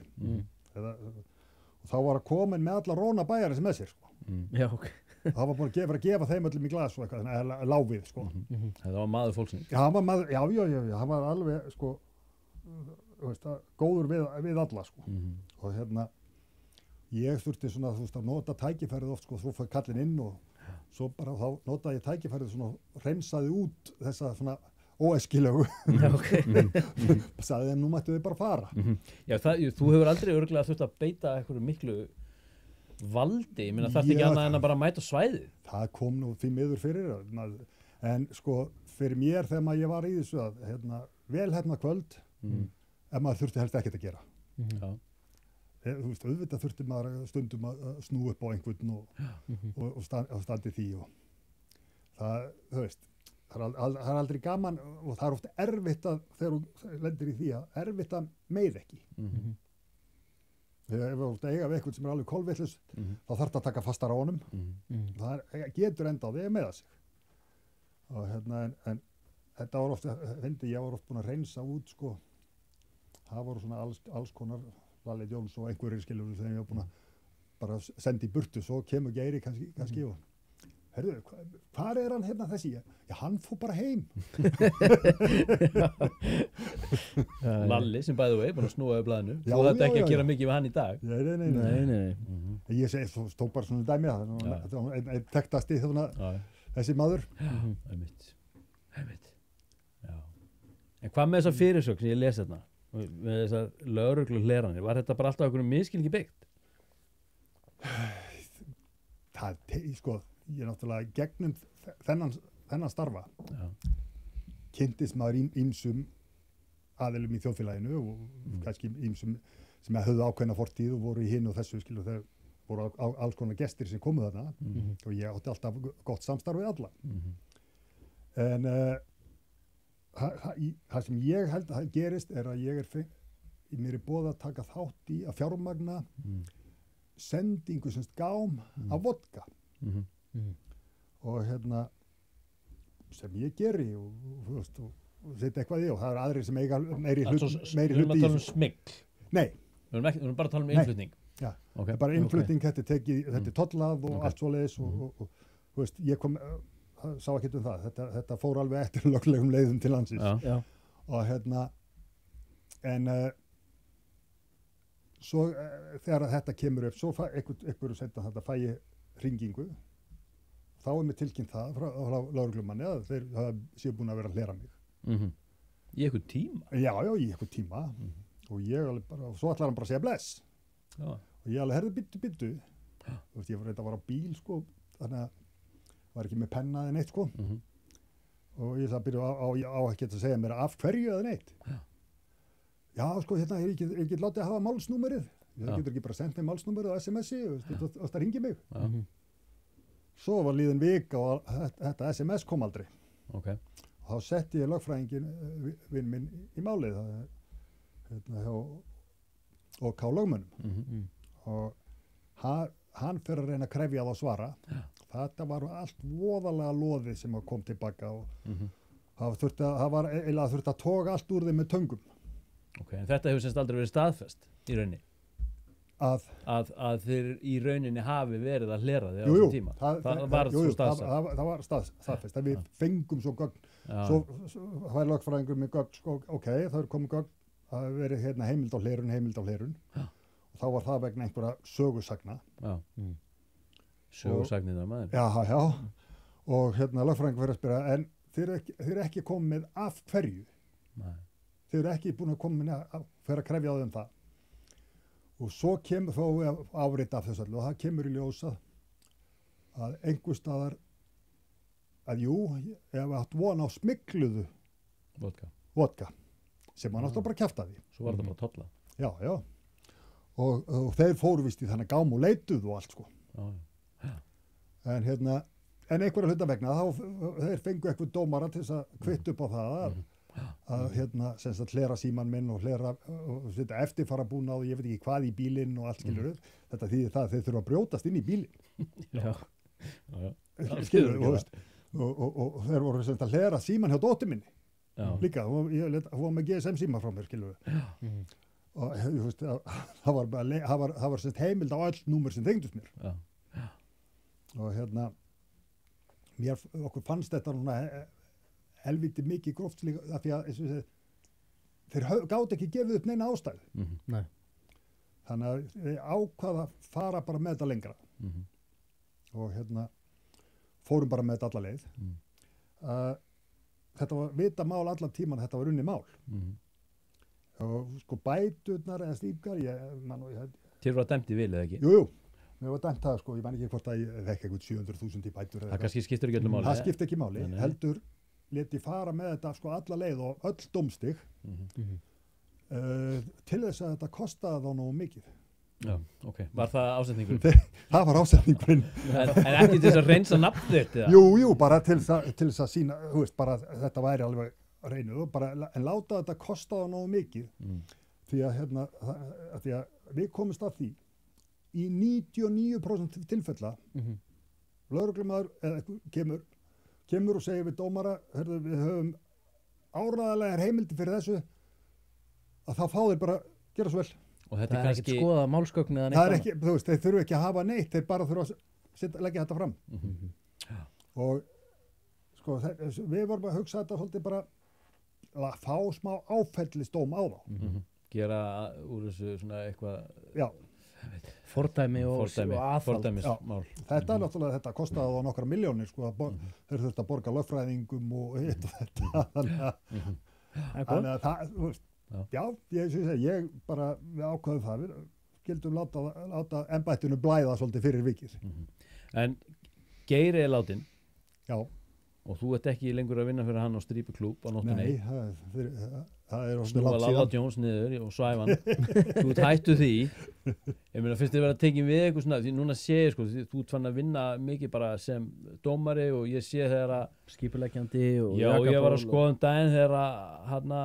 Og þá var hann komin með alla róna bæjarins með sér, sko. Já, ok. Það var búin að gefa þeim öllum í glas og eitthvað, eða láfið, sko. Það var maður fólksins? Já, hann var maður, já, hann var alveg, sko, góður við alla, sko. Og ég þurfti svona, þú veist, að nota tækifærið oft, sko, svo fór kallinn inn og svo bara þá notaði ég tækifærið svona, hreinsaði út þessa svona óæskilegu. Já, ok. Sagði nú mættu þau bara fara. Já, þú hefur aldrei örugglega þurft að beita einhverju miklu valdi, ég meina það ekki annað en að bara mæta svæðið. Það kom nú því miður fyrir, en sko fyrir mér þegar ég var í þessu að vel kvöld, ef maður þurfti helst ekkert að gera. Já. Þú veist, auðvitað þurfti maður stundum að snúa upp á einhvern og standi því og það, þú veist, það er aldrei gaman og það er oft erfitt að, þegar þú lendir í því að erfitt að meiða ekki. Ef þú eiga við eitthvað sem er alveg kolvitlaus, þá þarf það að taka fastar á honum. Það getur enda á því að meiða sig. Og en þetta var oft, ég var oft búin að reynsa út, sko. Það voru svona alls konar Lalli Jóns og einhverjir skilur sem ég var búin að bara senda í burtu, svo kemur Geiri kannski og herðu, hvar er hann þessi? Já, hann fór bara heim. Lalli sem bæði vei, bara snúaði blaðinu. Þú þetta ekki að gera mikið við hann í dag. Nei. Ég segi, þú tók bara svona dæmi það. Einn tektasti þessi maður. Einmitt. Já. En hvað með þessa fyrirsögn sem ég lesi þarna? Með þessar lögreglu hleranir, var þetta bara alltaf einhverjum miskilningi byggt? Sko, ég náttúrulega gegnum þennan starfa Já. kynntist maður ýmsum aðilum í þjóðfélaginu og kannski ýmsum sem höfðu ákveðna fortíð og voru í hinn og þessu skilur þegar voru alls konar gestir sem komu þarna og ég átti alltaf gott samstarf við alla. En það sem ég held að það gerist að ég mér boðið að taka þátt í að fjármagna sendingu sem gám af vodka og sem ég geri og setja eitthvað í og það aðrir sem eiga meiri hluti í smygl. Nei. Við erum bara að tala innflutning. Já, Okay. bara innflutning, þetta er tollað og allt svoleiðis og þú veist, ég sá ekkert það, þetta fór alveg eftir löglegum leiðum til landsins. Já. Og en svo þegar þetta kemur upp, svo einhverju setna þetta fæ ég hringingu, þá mér tilkynnt það frá lögreglumanni að þeir séu búin að vera að hlera mig. Í einhvern tíma? Já, í einhvern tíma og ég alveg bara, svo ætlar hann bara að segja bless. Já. Og ég alveg, herðu, byttu. Þú veist, ég var á bíl, sko, þannig að var ekki með penna eða neitt, sko. Og ég sagði, á ekki að segja mér af hverju eða neitt. Já, sko, hérna, ég get látið að hafa málsnúmerið. Ég getur ekki bara sendt mér málsnúmerið á SMS-i og það ringi mig. Svo var líðin vika og þetta SMS kom aldrei. Okay. Og þá setti ég lögfræðingin vinn minn í málið, hjá OK lögmönnum. Og hann fyrir að reyna að krefja það að svara. Þetta var allt voðalega loðið sem kom tilbaka og það var eiginlega þurfti að toga allt úr þeim með töngum. Ok, en þetta hefur semst aldrei verið staðfest í rauninni? Að þeir í rauninni hafi verið að hlera þig á þessum tíma? Það var staðfest. Við fengum svo gögn, svo var lögfræðingur með gögn, sko, ok, það er komið gögn, það hefur verið heimild á hlerun. Og þá var það vegna einhverja sögusagna. Já. Sögusagnir það maður. Já. Og lögfræðingur fyrir að spyrja, en þeir eru ekki komið með af hverju. Nei. Þeir eru ekki búin að koma með fyrir að krefja á þeim það. Og svo kemur þó afrita af þessu öllu og það kemur í ljósa að einhver staðar að ef við átt von á smygluðu vodka sem var náttúrulega bara kjaftaði. Svo var þetta bara tolla. Já. Og þeir fóru vist í þannig gám og leituð og allt, sko. Já. En einhverja hluta vegna þeir fengu eitthvað dómara til þess að kvitta upp á það að sem sagt hlera síman minn og hlera og setja eftirfarabúnað og ég veit ekki hvað í bílinn og allt skilur þetta þýðir það að þeir þurfa að brjótast inn í bílinn. Já. Skilur og þeir voru sem sagt að hlera síman hjá dóttur minni. Líka, hún var með GSM síma frá mér, skilur og þú veist það var sem sagt heimild á öll númer sem tengdust mér. Og okkur fannst þetta núna helviti mikið gróft af því að þeir gátu ekki gefið upp neina ástæðu. Nei. Þannig að þeir ákvaða að fara bara með þetta lengra. Og fórum bara með þetta alla leið. Þetta var vita mál allan tíman, þetta var unni mál. Og sko bæturnar eða stífgar, Þér var dæmt í vil eða ekki? Jú, mér var dæmt það, sko, ég man ekki hvort að ég vekk eitthvað 700.000 í bætur. Það kannski skiptir ekki öllu máli. Það skiptir ekki máli, heldur lét ég fara með þetta sko alla leið og öll dómstig til þess að þetta kostaði þá nógu mikið. Já, ok. Var það ásetningurinn? Það var ásetningurinn. En ekki til þess að reynsa nafnið þitt? Jú, bara til þess að sína, þú veist, bara þetta væri alveg reynuð, en láta þetta kostaði nógu mikið. Því að við komumst að því í 99% tilfella lögreglumaður kemur og segir við dómara, við höfum áreiðanlegar heimildir fyrir þessu, að þá fá þeir bara gera svo vel. Og þetta er ekki skoða málsgögn eða neitt. Það er ekki, þú veist, þeir þurfu ekki að hafa neitt, þeir bara þurfu að leggja þetta fram. Og sko, við vorum að hugsa þetta svolítið bara að fá smá áfellisdóm á þá. Gera úr þessu svona eitthvað... Já. Fordæmi og aðhald. Fordæmismál. Þetta er náttúrulega, þetta kostaði á nokkra milljónir, sko, þeir þurftu að borga lögfræðingum og hitt og þetta. Þannig að það, þú veist, ég bara, við ákvaðum það, við skildum láta embættinu blæða svolítið fyrir vikið. En Geiri er látin Já, og þú ert ekki lengur að vinna fyrir hann á strípuklúb á nóttunni. nei, það er orðið Snúa langt Lalla síðan. Jones niður og svæfan. Þú ert hættu því. Ég meina, fyrst þið verið að tekið við eitthvað svona, því núna sé ég, sko, þú ert fann að vinna mikið bara sem dómari og ég sé þegar að, skipuleggjandi og já, ég var að jakkaból skoða þegar þegar að hana,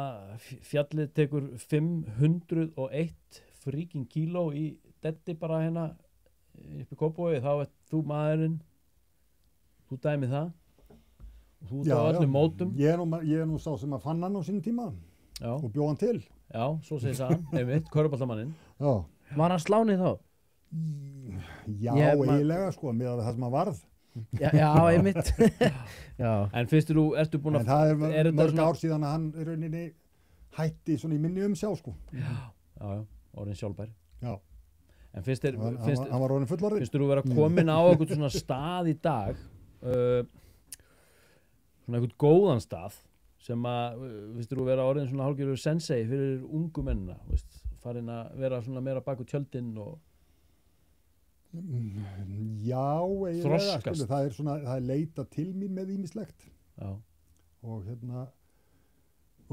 fjallið tekur 501 fríking kíló í detti bara hérna upp í Kópavogi, þá ert þú maðurinn, þú dæmið það og þú ert á öllum mótum. Ég er nú sá sem að fann hann á sínum tíma Já, og bjóð hann til. já, svo segir það, einmitt, körfuboltamanninn. Já, Var hann slánið þá? já eiginlega sko, með það sem hann varð. Já, einmitt. Já. En finnst þú, ertu búin En að... það er þetta mörg svona- ár síðan að hann í rauninni hætti svona í minni umsjá sko. Já, orðin sjálfbær. Já, En finnst þér, hann var orðin fullorðinn. finnst þú vera komin á eitthvað svona stað í dag, svona eitthvað góðan stað, sem að, finnst þú vera orðin svona hálfgerður sensei fyrir ungu mennina, veist, farin að vera svona meira baku tjöldin og... Já, eiginlega, Þroskast. skilu, það er leita til mín með ýmislegt Já, og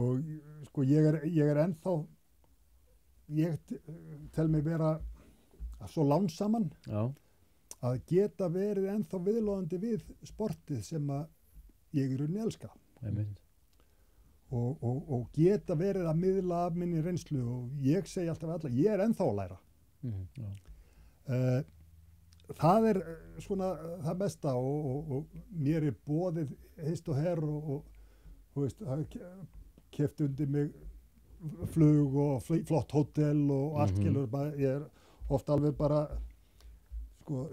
og sko ég er ennþá, ég tel mig vera svo lánsaman já, að geta verið ennþá viðloðandi við sportið sem að ég í rauninni elska einmitt. og geta verið að miðla af minni reynslu og ég segi alltaf við alla, ég er ennþá að læra. Það er svona það besta og mér er boðið hist og her og þú veist, keypt undir mig flug og flott hótel og allt skilur, ég er oft alveg bara sko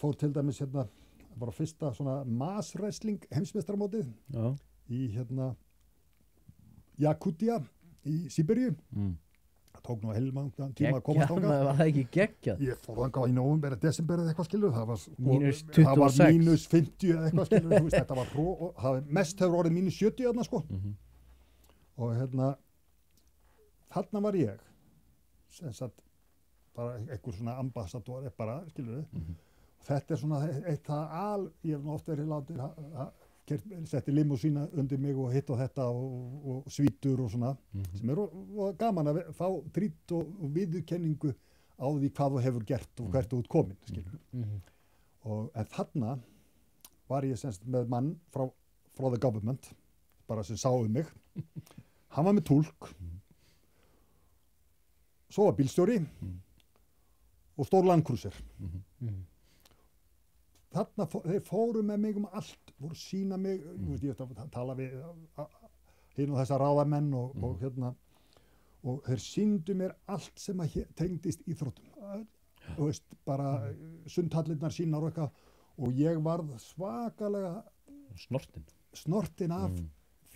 fór til dæmis hérna bara fyrsta svona mass wrestling heimsmeistaramótið Já, í Jakutía í Sibíríu. Það tók nú heilmangan tíma að komast Geggjað, þangað. var það ekki geggjað? Ég fór þangað í nóvember eða desember eða eitthvað skilur, það var Mínus það var 26. mínus 50 eða eitthvað skilur, þú veist, þetta var það mest hefur orðið mínus 70 þarna sko. Og þarna var ég sem sagt bara einhver svona ambassador bara, skilur þetta er svona eitt það ég hef nú oft verið látið setti limúsína undir mig og hitt og þetta og svítur og svona sem er og gaman að fá trýtt og viðurkenningu á því hvað þú hefur gert og hvert þú ert komin skilur en þarna var ég semst með mann frá the government bara sem sá mig hann var með túlk svo var bílstjóri og stór landkrúsir þarna þeir fóru með mig allt voru sína mig ég veist að tala við hinn og þessa ráðamenn og þeir sýndu mér allt sem að tengdist íþróttum og veist bara sundhallirnar sínar og eitthvað og ég varð svakalega snortin af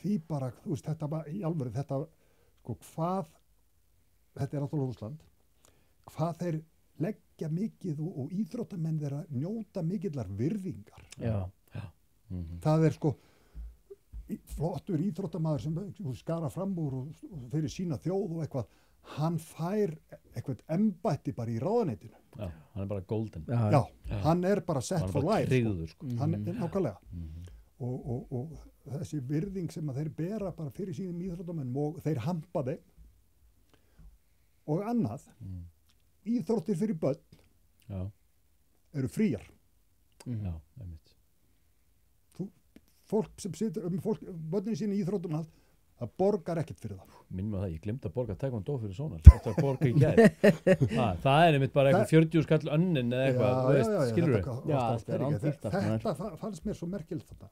því bara þú veist þetta bara í alvöru þetta sko hvað þetta er náttúrulega Rússland hvað þeir leggja mikið og íþróttamenn þeirra njóta mikillar virðingar. Já. Það er sko flottur íþróttamaður sem skara fram úr og fyrir sína þjóð og eitthvað, hann fær eitthvað embætti bara í ráðuneytinu. Já, hann er bara golden. Já, hann er bara set for life. Tryggður, sko. Hann er nákvæmlega. Og þessi virðing sem að þeir bera bara fyrir sínum íþróttamennum og þeir hampa þeim og annað íþróttir fyrir börn eru fríar. Já, einmitt. Fólk sem situr börnin sín í íþróttum það borgar ekkert fyrir það. Minnum að það, ég glemt að borga taekwondo fyrir svona. Þetta er borga í gær. Það er einmitt bara eitthvað 40 skall önnin eða eitthvað, skilur við? Þetta fannst mér svo merkilegt þetta.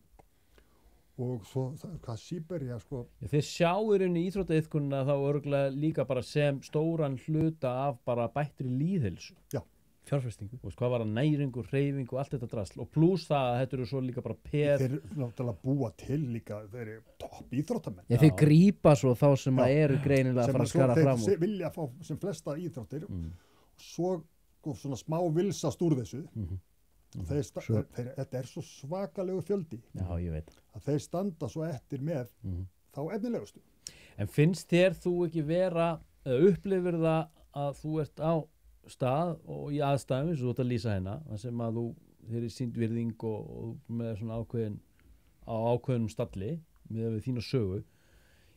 Og svo, hvað Sýbería, sko... Þeir sjáur inn í íþróttaiðkunna þá örgulega líka bara sem stóran hluta af bara bættri líðhelsu. Já. Fjárfestingu. Þú veist, hvað var að næringu, hreyfingu og allt þetta drasl. Og pluss það að þetta eru svo líka bara peð. Þeir náttúrulega búa til líka, þeir eru topp íþróttamenn. Já, þeir grípa svo þá sem að eru greinilega að fara að skara fram úr. Þeir vilja fá sem flesta íþróttir og svo svona smá vilsast úr þessu. Þetta er svo svakalegu fjöldi. Já, ég veit. Að þeir standa svo eftir með þá efnilegustu. En finnst þér þú ekki vera, upplifir það að þú ert á stað og í aðstæðum eins og þú ert að lýsa hérna, þar sem að þeir eru sínd virðing og með svona ákveðnum stalli með þína sögu.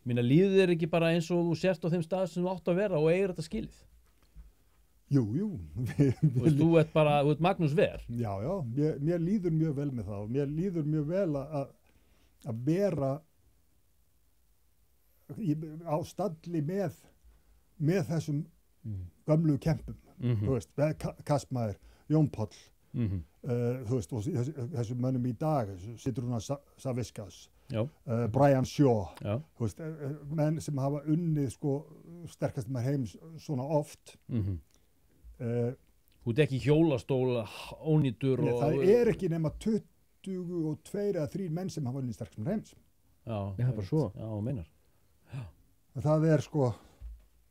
Ég meina, líður þér ekki bara eins og þú sért á þeim stað sem þú átt að vera og eigir þetta skilið? Jú. Þú ert bara, þú ert Magnús Ver. Já, mér líður mjög vel með það og mér líður mjög vel að vera á stalli með þessum gömlu kempum, þú veist, Kastmaður, Jón Páll, þú veist, og þessum mönnum í dag, Sitrúna Savickas, Brian Shaw, þú veist, menn sem hafa unnið sko sterkast með heims svona oft. Þú ert ekki hjólastóla, ónýtur og... Það ekki nema 22 eða 3 menn sem hafa unnið sterkast með heims. Já, það er bara svo. Já, þú meinar. Það sko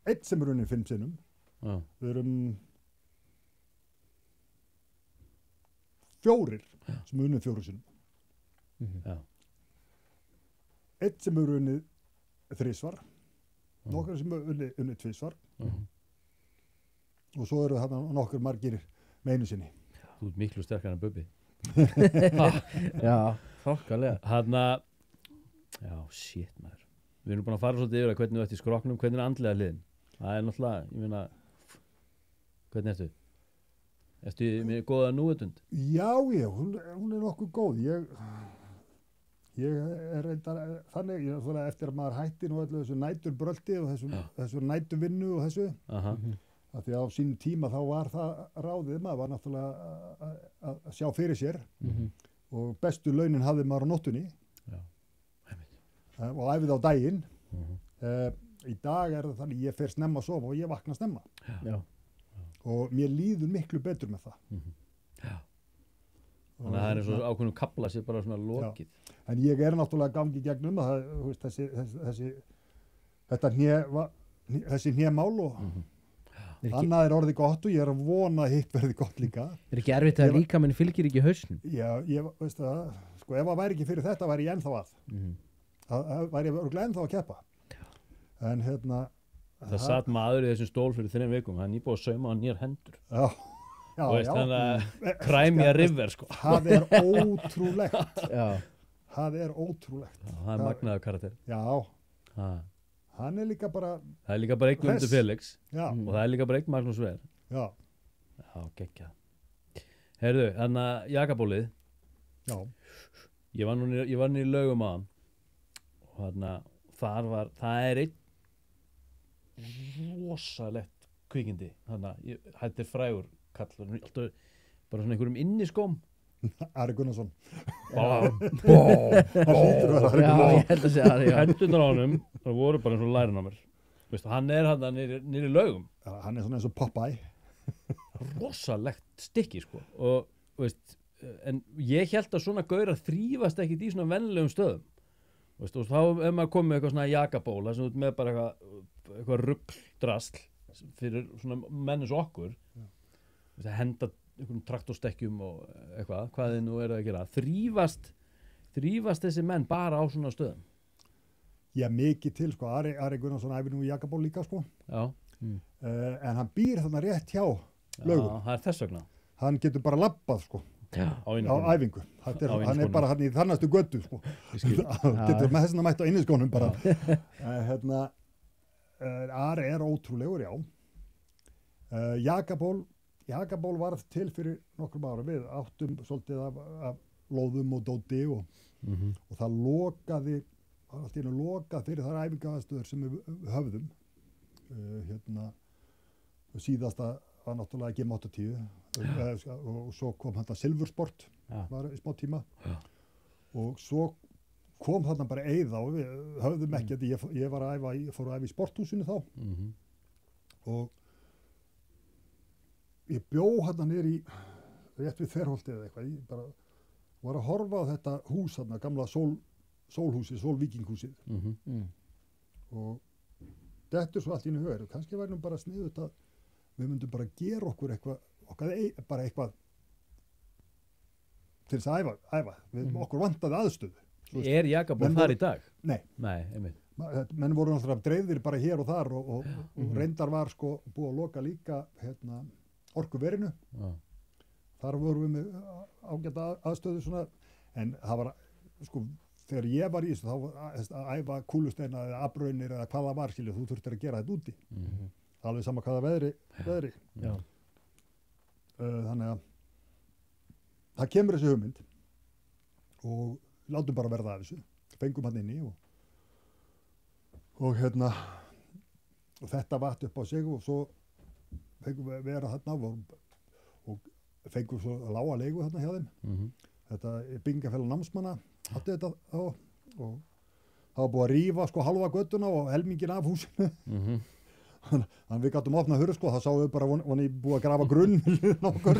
einn sem unnið 5 sinnum. Við erum 4 sem unnið 4 sinnum. Já. Einn sem unnið 3 svar. Nokkur sem unnið 2 svar. Og svo eru þarna nokkur margir með einu sinni. Þú ert miklu sterkar en Bubbi. Já, þokkalega. Já, shit maður. Við erum búin að fara svolítið yfir að hvernig þú ert í skroknum, hvernig er andlega hliðin? Það er náttúrulega, ég meina, hvernig ertu? Ertu með góða núvitund? Já, hún er nokkuð góð. Ég er reyndar þannig, eftir að maður hætti nú öllu þessu næturbröldi og þessu næturvinnu og þessu. Af því að á sínum tíma þá var það ráðið, maður var náttúrulega að sjá fyrir sér og bestu launin hafði maður á nóttunni og æfið á daginn. Í dag er það þannig, ég fer snemma að sofa og ég vakna snemma. Og mér líður miklu betur með það. Þannig að það er eins og ákveðnum kafla sér bara svona lokið. En ég er náttúrulega gangi gegnum þessi hnémál og annað er orðið gott og ég er að vona að hitt verði gott líka. Er ekki erfitt að líkaminn fylgir ekki hausnum? Já, ég veist það, sko ef það væri ekki fyrir þetta væri ég ennþá að. Það væri ég örugglega ennþá að keppa. En það satt maður í þessum stól fyrir 3 vikum, hann nýbúið að sauma á nýjar hendur. Já, þannig að Crimea River, sko. Það er ótrúlegt. Það er ótrúlegt. Það er magnaður karakter. Já. Hann er líka bara... Það er líka bara einn Guðmundur Felix. Já. Og það er líka bara einn Magnús Ver. Já. Já, geggjað. Heyrðu, þannig að jakabólið. Já. Ég var nú í Laugum á hann. Og það er einn rosalegt kvikindi. Þetta er frægur kall. Alltaf bara svona einhverjum inniskóm. Ari Gunnarsson. Það hlýtur að vera Ari Gunnarsson. Ég held að segja það, já. Hendurnar á honum, það voru bara eins og lærin á mér. Veist, hann er hann niður í Laugum. Hann er svona eins og Popeye. Rosalegt stykki, sko. Og, veist, en ég held að svona gaurar þrífast ekkit í svona vennilegum stöðum. Veist, og þá ef maður komið með eitthvað svona jakaból, það sem út með bara eitthvað ruggdrasl fyrir svona menn eins og okkur. Veist, að henda einhverjum traktorstekkjum og eitthvað, hvað þið nú eru að gera. Þrífast þessi menn bara á svona stöðum? Já, mikið til, sko. Ari Gunnarsson æfir nú í jakaból líka, sko. Já. En hann býr þarna rétt hjá Laugum. Já, það er þess vegna. Hann getur bara labbað, sko. Á æfingu. Hann er bara hann í þarnastu götu, sko. Getur með þessna mætt á inniskónum bara. Ari er ótrúlegur, já. Jakaból varð til fyrir nokkrum árum. Við áttum svolítið af lóðum og dóti og það lokaði fyrir þar æfingaðastöður sem við höfðum. Síðasta var náttúrulega GM80 og svo kom hann Silfursport var í smá tíma og svo kom þarna bara Eiða og við höfðum ekki að ég fór að æfa í sporthúsinu þá og ég bjó hérna niður í rétt við Þverholtið eða eitthvað, ég bara var að horfa á þetta hús hérna, gamla sólhúsið, Sólvíkinghúsið og þetta er svo allt í einu hugur, kannski væri nú bara sniðugt að við myndum bara gera okkur eitthvað til þess að æfa. Okkur vantaði aðstöðu. Er jakaból þar í dag? Nei, einmitt. Menn voru náttúrulega dreifðir bara hér og þar og reyndar var sko búið að loka líka Orkuverinu. þar vorum við með ágæta aðstöðu svona, en það var, sko, þegar ég var í þessu, þá var að æfa kúlusteina eða afraunir eða hvað það var, skilju, þú þurftir að gera þetta úti. Alveg sama hvaða veðri. Já. Þannig að það kemur þessi hugmynd og látum bara verða af þessu. Fengum hann inni og þetta vatt upp á sig og svo fengum við vera þarna og fengum svo lága leigu þarna hjá þeim. Þetta byggingafélag námsmanna átti þetta þá og það var búið að rífa sko halva göttuna og helmingin af húsinu. Þannig við gáttum opnað hurð sko, þá sáum við bara voni búið að grafa grunn við okkur.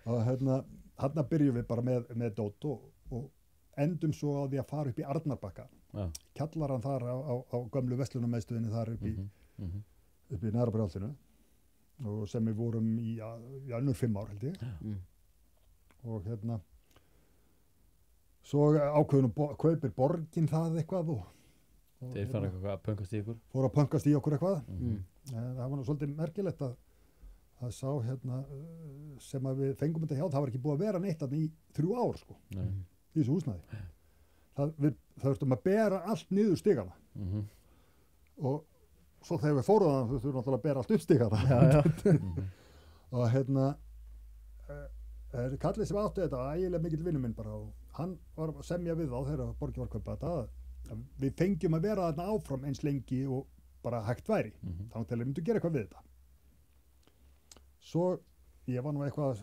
Og þarna byrjum við bara með dót og endum svo á því að fara upp í Arnarbakka. Kjallarann þar á gömlu verslunarmiðstöðinni þar upp í Neðra Brjálsinu og sem við vorum í önnur 5 ár held ég. Og svo ákveðum kaupir borgin það eitthvað og Þeir fara eitthvað að pönkast í ykkur? Fóru að pönkast í okkur eitthvað. Það var nú svolítið merkilegt að sá sem að við fengum þetta hjá, það var ekki búið að vera neitt í 3 ár sko, í þessu húsnæði. Það þurftum að bera allt niður stigana. Og svo þegar við fórum það, þurftum náttúrulega að bera allt upp stigana. Og kallið sem átti þetta, ægilega mikill vinur minn bara, og hann var að semja við þá þegar borgin var að kaupa þetta, að við fengjum að vera þarna áfram eins lengi og bara hægt væri. Þannig til að við myndum gera eitthvað við þetta. Svo ég var nú eitthvað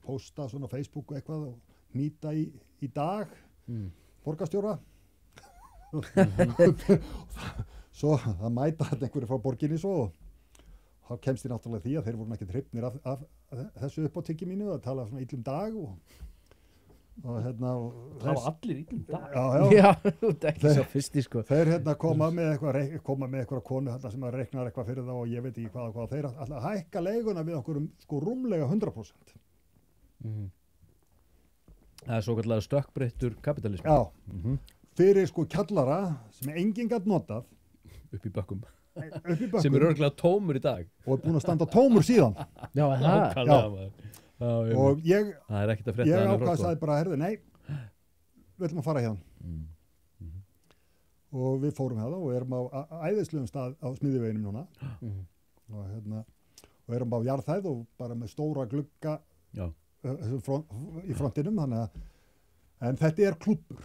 posta svona á Facebook og eitthvað og nýta í dag borgarstjóra. Svo það mæta þetta einhverju frá borginni svo og þá kemst ég náttúrulega því að þeir voru ekki hrifnir af þessu uppáttekki mínu að tala svona illum dag og það var allir illum dag. Já, þú ert ekki svo fyrsti sko. Þeir koma með eitthvað konu sem að reiknar eitthvað fyrir þá og ég veit ekki hvað þeir ætla að hækka leiguna við okkur sko rúmlega 100%. Það er svo kallar stökkbreyttur kapitalismi. Já, fyrir sko kjallara sem enginn gat notað upp í bökkum. Sem er örugglega tómur í dag. Og er búin að standa tómur síðan. Já, og ég ákvað sagði bara, herðu, nei, við ætlum að fara hérna. Og við fórum hérna og erum á æðislegum stað á Smiðjuveginum núna. Og erum á jarðhæð og bara með stóra glugga í frontinum, en þetta er klúbbur.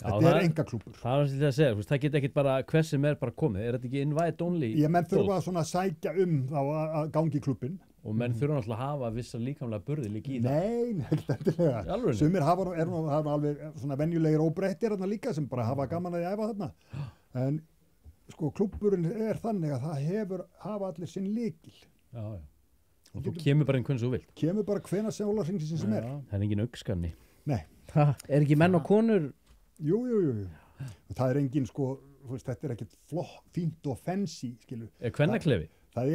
Þetta er engaklúbbur. Það var sem ég að segja, það geta ekkert bara hver sem er bara komið. Er þetta ekki invite only? Ég menn þurfa svona að sækja þá að gangi í klubbinn. Og menn þurfa náttúrulega að hafa vissa líkamlega burði líka í það. Nei, ekkert endilega. Sumir hafa alveg svona venjulegir óbreyttir þarna líka sem bara hafa gaman að æfa þarna. En sko klúbburinn er þannig að það hafa allir sinn lykil. Já. Og þú kemur bara hvernig þú vilt. Kemur bara hvenær sem sólarhringsins sem er. Það er engin augskanni. Nei. Er ekki menn og konur? Jú. Það er engin sko, þetta er ekkert fínt og fancy, skilu. Er kvennaklefi? Það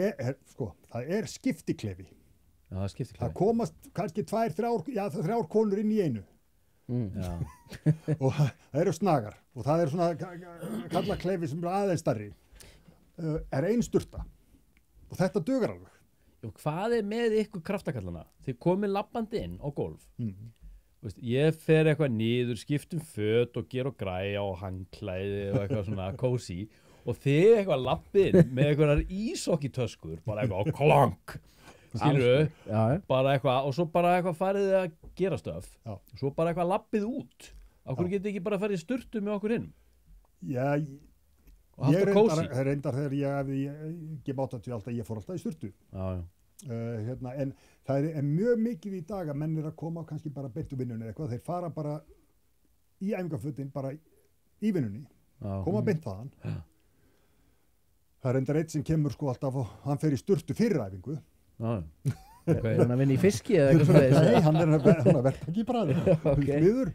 er skiptiklefi. Já, það er skiptiklefi. Það komast kannski 3 konur inn í einu. Já. Og það eru snagar. Og það er svona kallaklefi sem er aðeins stærri. Er ein sturta. Og þetta dugar alveg. Og hvað er með ykkur kraftakallana? Þið komið labbandi inn á golf. Ég fer eitthvað niður, skiptum föt og ger og græja og hangklæði og eitthvað svona kósí og þið eitthvað lappið með eitthvað ísokkitöskur, bara eitthvað á klank, skilurðu, bara eitthvað og svo bara eitthvað farið að gera stöf og svo bara eitthvað lappið út. Okkur getið ekki bara farið í sturtu með okkur inn? Já, ég reyndar þegar ég mátt að alltaf, ég fór alltaf í sturtu. Já. En það er mjög mikið í dag að menn er að koma kannski bara beint úr vinnunni eða eitthvað, þeir fara bara í æfingafötin bara í vinnunni, koma beint þaðan. Það er reyndar eitt sem kemur sko alltaf og hann fer í sturtu fyrir æfingu. Er hann að vinna í fiski eða eitthvað svona? Nei, hann er að verka ekki bara smiður.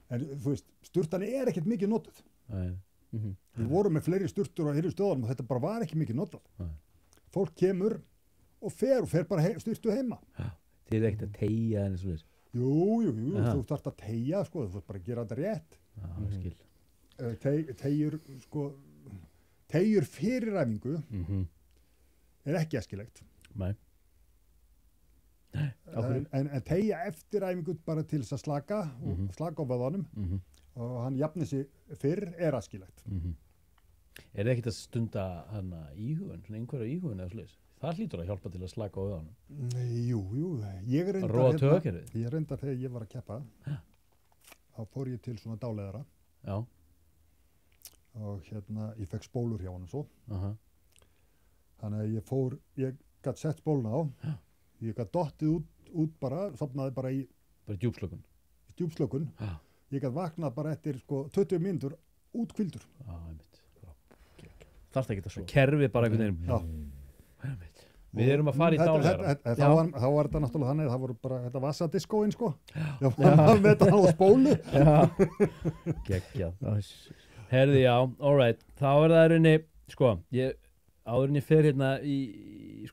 En þú veist, sturtan er ekkert mikið notuð. Við vorum með fleiri sturtur á hýrjum stöðunum og þetta bara var ekki mikið notað. Fólk kemur og fer bara sturtu heima. Þið er ekkert að teygja en svona. Jú, þú þarft að teygja, sko, þú þarft bara að gera þetta rétt. Skil. Teygjur fyrir æfingu er ekki æskilegt. Nei. En tegja eftir æfingu bara til þess að slaka og slaka á vöðvanum og hann jafni sig fyrr er æskilegt. Er það ekkert að stunda hana íhugun, svona einhverja íhugun eða svoleiðis? Það hlýtur að hjálpa til að slaka á vöðvanum. Jú, ég Róa taugakerfið? Ég reyndar þegar ég var að keppa, þá fór ég til svona dáleiðara. Já. Og ég fekk spólur hjá hann svo. Þannig að ég gat sett spóluna á, ég gat dottið út bara, sofnaði bara í djúpslökun. Ég gat vaknað bara eftir 20 mínútur útkvildur. Þarft ekki að svo. Kerfið bara einhvern veginn. Við erum að fara í dáleiðara. Þá var þetta náttúrulega þannig, það voru bara þetta vassadiskóin Já, með þetta á spólu. Geggjað. Herði, já, all right. Þá er það rauninni, áður en ég fer hérna í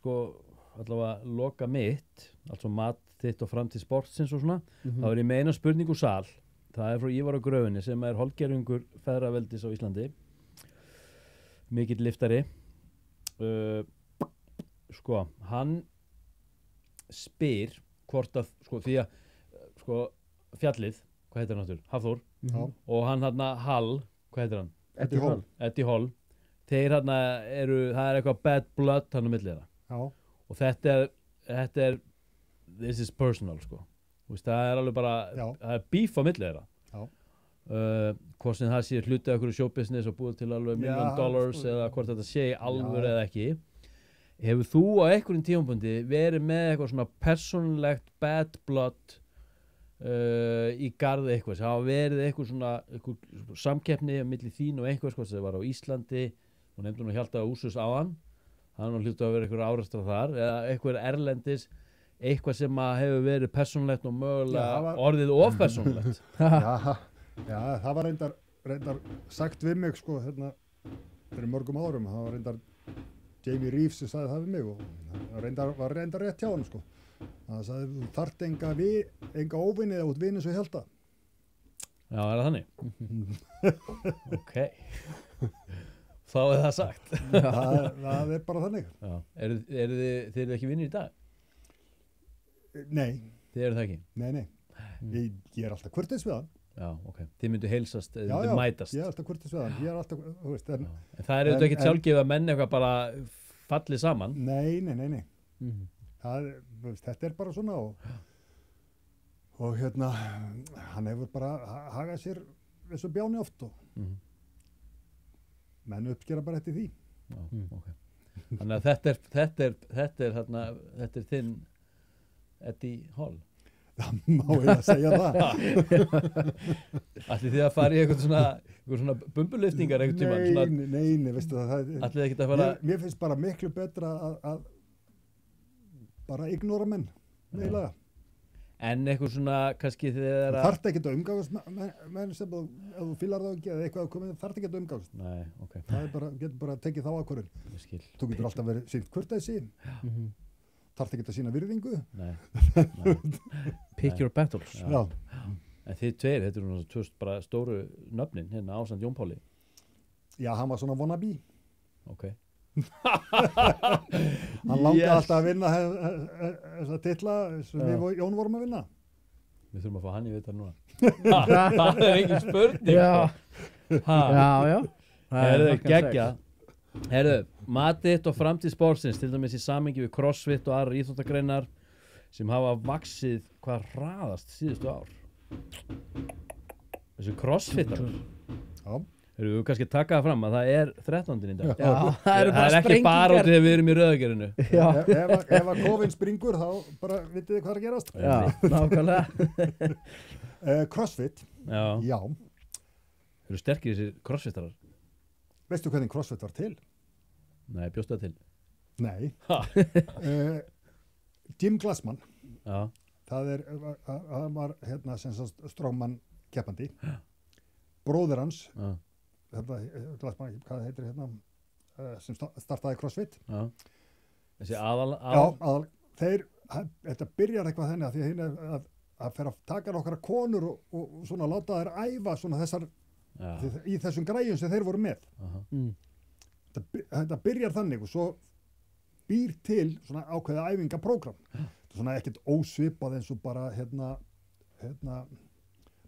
allavega loka mitt, altså mat þitt og framtíð sportsins og svona, þá er ég með eina spurningu sal. Það er frá Ívar á Gröfinni sem er hálfgerðingur feðraveldis á Íslandi. Mikill liftari. Hann spyr hvort að, því að fjallið, hvað heitir hann áttur? Hafþór. Og hann Hall, hvað heitir hann? Eddie Hall. Þeir það er eitthvað bad blood hann á milli það. Og þetta er this is personal, það er alveg bara, það er beef á milli þeirra. Hvort sem það sé hluti af einhverju showbusiness og búið til alveg $1 million eða hvort þetta sé alvöru eða ekki. Hefur þú á einhverjum tímapunkti verið með eitthvað svona persónulegt bad blood í garði eitthvað? Það hafa verið eitthvað samkeppni á milli þín og eitthvað sem var á Íslandi og nefndu Hjalta Úsus á hann hlýtur að vera eitthvað árekstra þar eða eitthvað erlendis, eitthvað sem hefur verið persónulegt og mögulega orðið ofpersónulegt. Já, það var reyndar sagt við mig fyrir mörgum árum, það var reyndar Jamie Reeves sem sagði það við mig og það var reyndar rétt hjá hann Það sagði, þú þarft enga óvinni eða út vinni svo Hjalta. Já, er það þannig? Ok. Þá er það sagt. það er bara þannig. Já. Þið eru ekki vinnir í dag? Nei. Þið eru það ekki? Nei. Ég er alltaf kurteis við hann. Já, ok. Þið myndu heilsast, þið myndu mætast. Já, ég er alltaf kurteis við hann. Ég er alltaf, þú veist. En það er auðvitað ekkert sjálfgefið að menn eitthvað bara fallið saman. Nei. Þetta er bara svona og hann hefur bara hagað sér eins og bjáni oft og menn uppskera bara eftir því. Já, ok. Þannig að þetta er þinn Eddie Hall. Það má ég að segja það. Ætlið þið að fara í eitthvað svona bumbuliftingar einhvern tímann? Nei, veistu það. Ætlið þið ekkert að fara... Mér finnst bara miklu betra að bara ignora menn, eiginlega. En eitthvað svona, kannski þegar að... Þarft ekki að umgangast menn sem ef þú fílar það ekki eða eitthvað að koma, þarft ekki að umgangast. Nei, ok. Það er bara, getur bara tekið þá ákvörðun. Ég skil. Þú getur alltaf verið sýnt kurteisi. Þarft ekki að sýna virðingu. Nei. Pick your battles. Já. En þið tveir, þetta eru tvö bara stóru nöfnin, hérna ásamt Jón Páli. Já, hann var svona wannabe. Ok. Hann langaði alltaf að vinna þessa titla sem við og Jón vorum að vinna. Við þurfum að fá hann í viðtal núna. Það er engin spurning. Já. Herðu, geggjað. Herðu, matið og framtíð sportsins, til dæmis í samhengi við crossfit og aðrar íþróttagreinar sem hafa vaxið hvað hraðast síðustu ár. Þessu crossfitar. Já. Erum við kannski að taka það fram að það er 13. í dag. Já, það eru bara Það er ekki bara út þegar við erum í rauðagerinu. Ef að kofinn springur þá bara vitið þið hvað er að gerast. Já, nákvæmlega. Crossfit. Já. Eru sterkir þessir crossfitarar? Veistu hvernig crossfit var til? Nei, bjóstu það til? Nei. Jim Glassman. Já. Það var sem sagt strámann keppandi. Bróðir hans. Já. Glassman, hvað heitir sem startaði CrossFit. Já. Þessi aðal. Já, þetta byrjar eitthvað þenni að því að að fer að taka nokkra konur og svona láta þær æfa svona þessar í þessum græjum sem þeir voru með. Þetta byrjar þannig og svo býr til svona ákveða æfingaprógram. Þetta er svona ekkert ósvipað eins og bara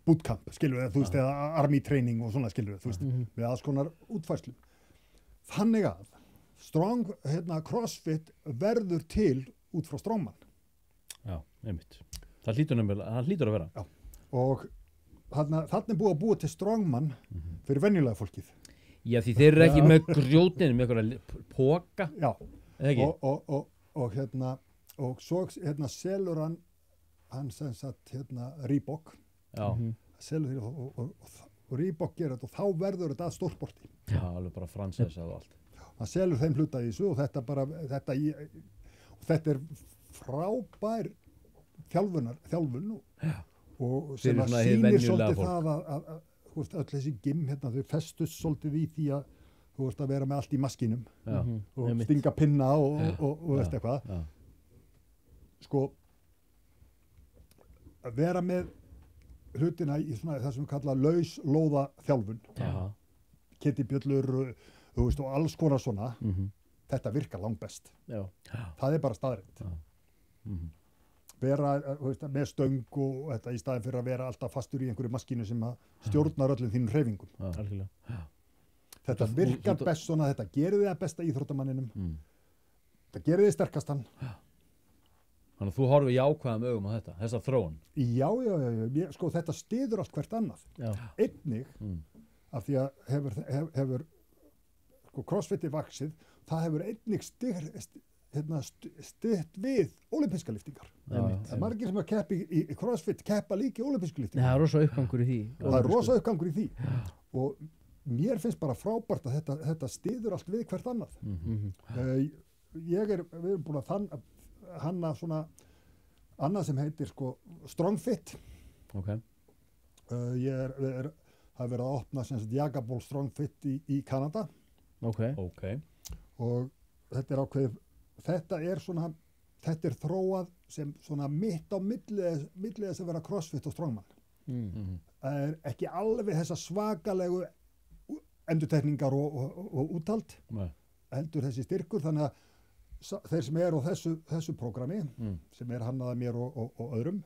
bootcamp, skilur við, þú veist, eða army training og svona, skilur við, þú veist, með alls konar útfærslum. Þannig að strong, crossfit verður til út frá strongman. Já, einmitt. Það hlýtur að vera. Já, og þarna er búið að búa til strongman fyrir venjulega fólkið. Já, því þeir eru ekki með grjótinu, með einhverja póka. Já, eða ekki? og svo selur hann sem sagt Reebok. Já. Selur því og Reebok gerir þetta og þá verður þetta að stórsporti. Já, alveg bara fransesa og allt. Hann selur þeim hluta í þessu og þetta er frábær þjálfun og sem að sýnir svolítið það að þú veist, öll þessi gym þau festust svolítið í því að þú veist að vera með allt í maskinum og stinga pinna og veist eitthvað. Sko, að vera með hlutina í svona það sem við kalla lauslóða þjálfun. Kittibjöllur, þú veist, og alls konar svona. Þetta virkar langbest. Það er bara staðreynd. Vera veist, með stöng og þetta í staðin fyrir að vera alltaf fastur í einhverju maskínu sem að stjórnar öllum þínum hreyfingum. Þetta virkar best svona, þetta gerir þið að besta íþróttamanninum. Þetta gerir þið sterkastan. Þannig að þú horfir jákvæðum augum á þetta, þessa þróun. Já. Sko þetta styður allt hvert annað. Einnig, af því að hefur sko crossfiti vaxið, það hefur einnig stutt við ólympíska lyftingar. Það er margir sem að keppa í crossfit, keppa líka í ólympísku lyftingar. Það er rosa uppgangur í því. Það er rosa uppgangur í því. Og mér finnst bara frábært að þetta styður allt við hvert annað. Við erum búin að hanna svona annað sem heitir sko Strongfit. Það er verið að opna sem sagt Jagabol Strongfit í Kanada. Og þetta er ákveðið, þetta er þróað sem svona mitt á milli þess að vera crossfit og strongman. Það er ekki alveg þessa svakalegu endurtekningar og úthald, heldur þessi styrkur, þannig að þeir sem eru á þessu prógrami, sem hannað af mér og öðrum,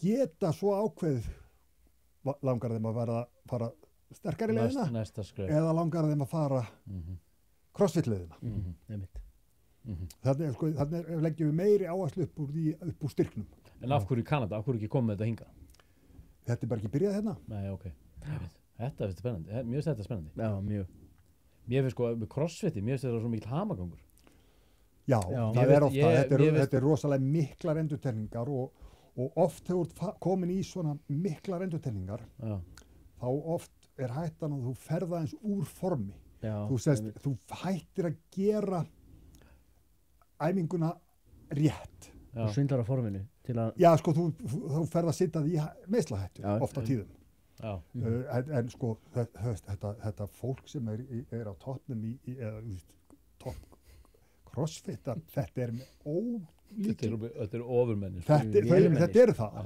geta svo ákveðið, langar þeim að fara sterkari leiðina eða langar þeim að fara crossfit leiðina. Þannig leggjum við meiri áherslu upp úr styrknum. En af hverju í Kanada? Af hverju ekki komið þetta hingað? Þetta er bara ekki byrjað hérna. Nei, ok. Þetta finnst spennandi. Mér finnst þetta spennandi. Já, mjög. Mér finnst sko með crossfiti, mér finnst þetta svo mikil hamagangur. Já, það er ofta, þetta er rosalega miklar endurtekningar og oft hefur komin í svona miklar endurtekningar, þá oft er hættan að þú ferða eins úr formi. Þú hættir að gera æfinguna rétt. Þú svindlar á forminu til að... Já, sko, þú ferð að sitja því meiðslahættu oft á tíðum. En sko, þetta fólk sem er á toppnum eða topp crossfit, þetta er með ólíkjum. Þetta er ofurmenni. Þetta er það.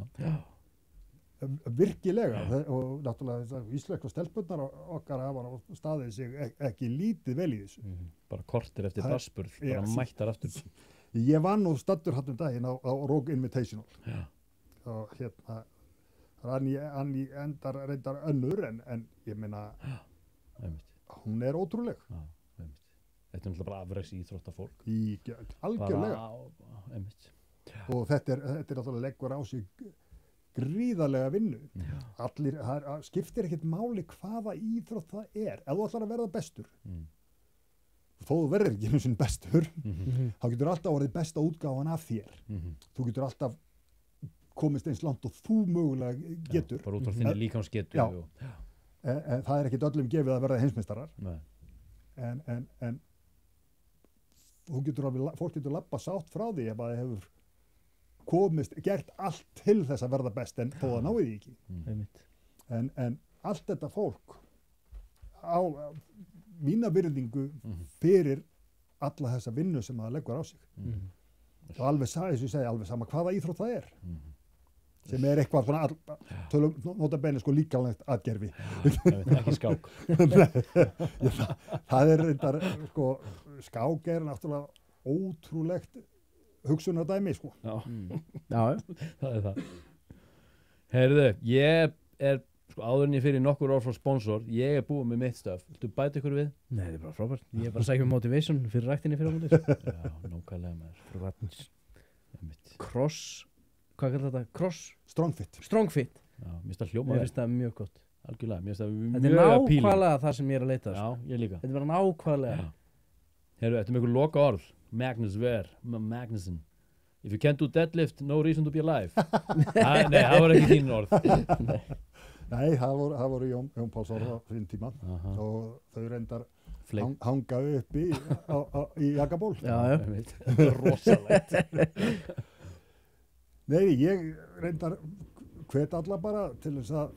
Virkilega. Og náttúrulega íslenska stelpurnar okkar hafa staðið sig ekki lítið vel í þessu. Bara kortir eftir dagsburð, bara mættar aftur. Ég var nú staddur hann daginn á Rogue Invitational. Og hann endar reyndar önnur en ég meina hún er ótrúleg. Þetta er náttúrulega bara afræks íþróttafólk. Algjörlega. Og þetta er náttúrulega leggur á sig gríðarlega vinnu. Það skiptir ekkert máli hvaða íþrótt það er. Ef þú ætlar að verða bestur, þó þú verður ekki einu sinni bestur, þá getur alltaf orðið besta útgáfan af þér. Þú getur alltaf komist eins langt og þú mögulega getur. Bara út á þinni líkamsgetu. En það er ekkert öllum gefið að verða heimsmeistarar. En fólk getur labba sátt frá því ef það hefur gert allt til þess að verða best, en þó það náði því ekki. En allt þetta fólk á mína virðingu fyrir alla þessa vinnu sem það leggur á sig. Og alveg sama hvaða íþrótt það er. sem er eitthvað svona tölum nota bene sko líkamlegt atgerfi. Ekki skák. Það er reyndar, sko, skák er náttúrulega ótrúlegt hugsunardæmi, sko. Já, Já, það er það. Heyrðu, ég er, sko, áður en ég fyrir nokkur ár frá sponsor, ég er búið með mitt stöf. Viltu bæta ykkur við? nei, það er bara frábært. Ég er bara að sækja um motivation fyrir ræktinni fyrir á móti. Já, nákvæmlega maður. Cross, hvað kallar þetta? Cross, Strongfit. strongfit. Já, mér finnst það hljóma Mér vel. finnst það mjög gott. Algjörlega, mér finnst það Þetta er mjög appealing. nákvæmlega það sem ég er að leita. Já, ég líka. Þetta er bara nákvæmlega. Já. Heyrðu, þetta er með ykkur loka orð. Magnus Ver, Magnusson. If you can't do deadlift, no reason to be alive. Nei, það var ekki þín orð. Nei, það voru Jón Páls orð á sín tíma Aha. og þau reyndar Fleyg. hanga uppi í jakaból. Já, já. Þetta er rosalegt. Nei, ég reyndar hvet alla bara til þess að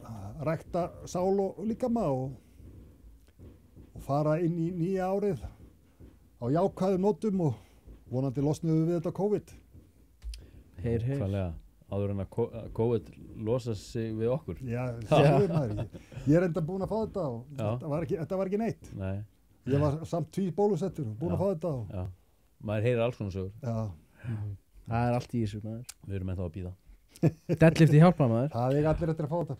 rækta sál og líkama og fara inn í nýja árið á jákvæðum nótum og vonandi losnuðu við þetta COVID. Heyr. Hvaðlega, áður en að COVID losa sig við okkur. Já, sjáðu maður, ég er enda búinn að fá þetta og Já. þetta var ekki neitt. Nei, Ég var samt 2 bólusettur og búinn Já. að fá þetta og já. Maður heyrir alls konar sögur. já, Það er allt í þessu, maður. Við erum ennþá að bíða. Deadlifti hjálpa, maður. það er allir eftir að fá þetta.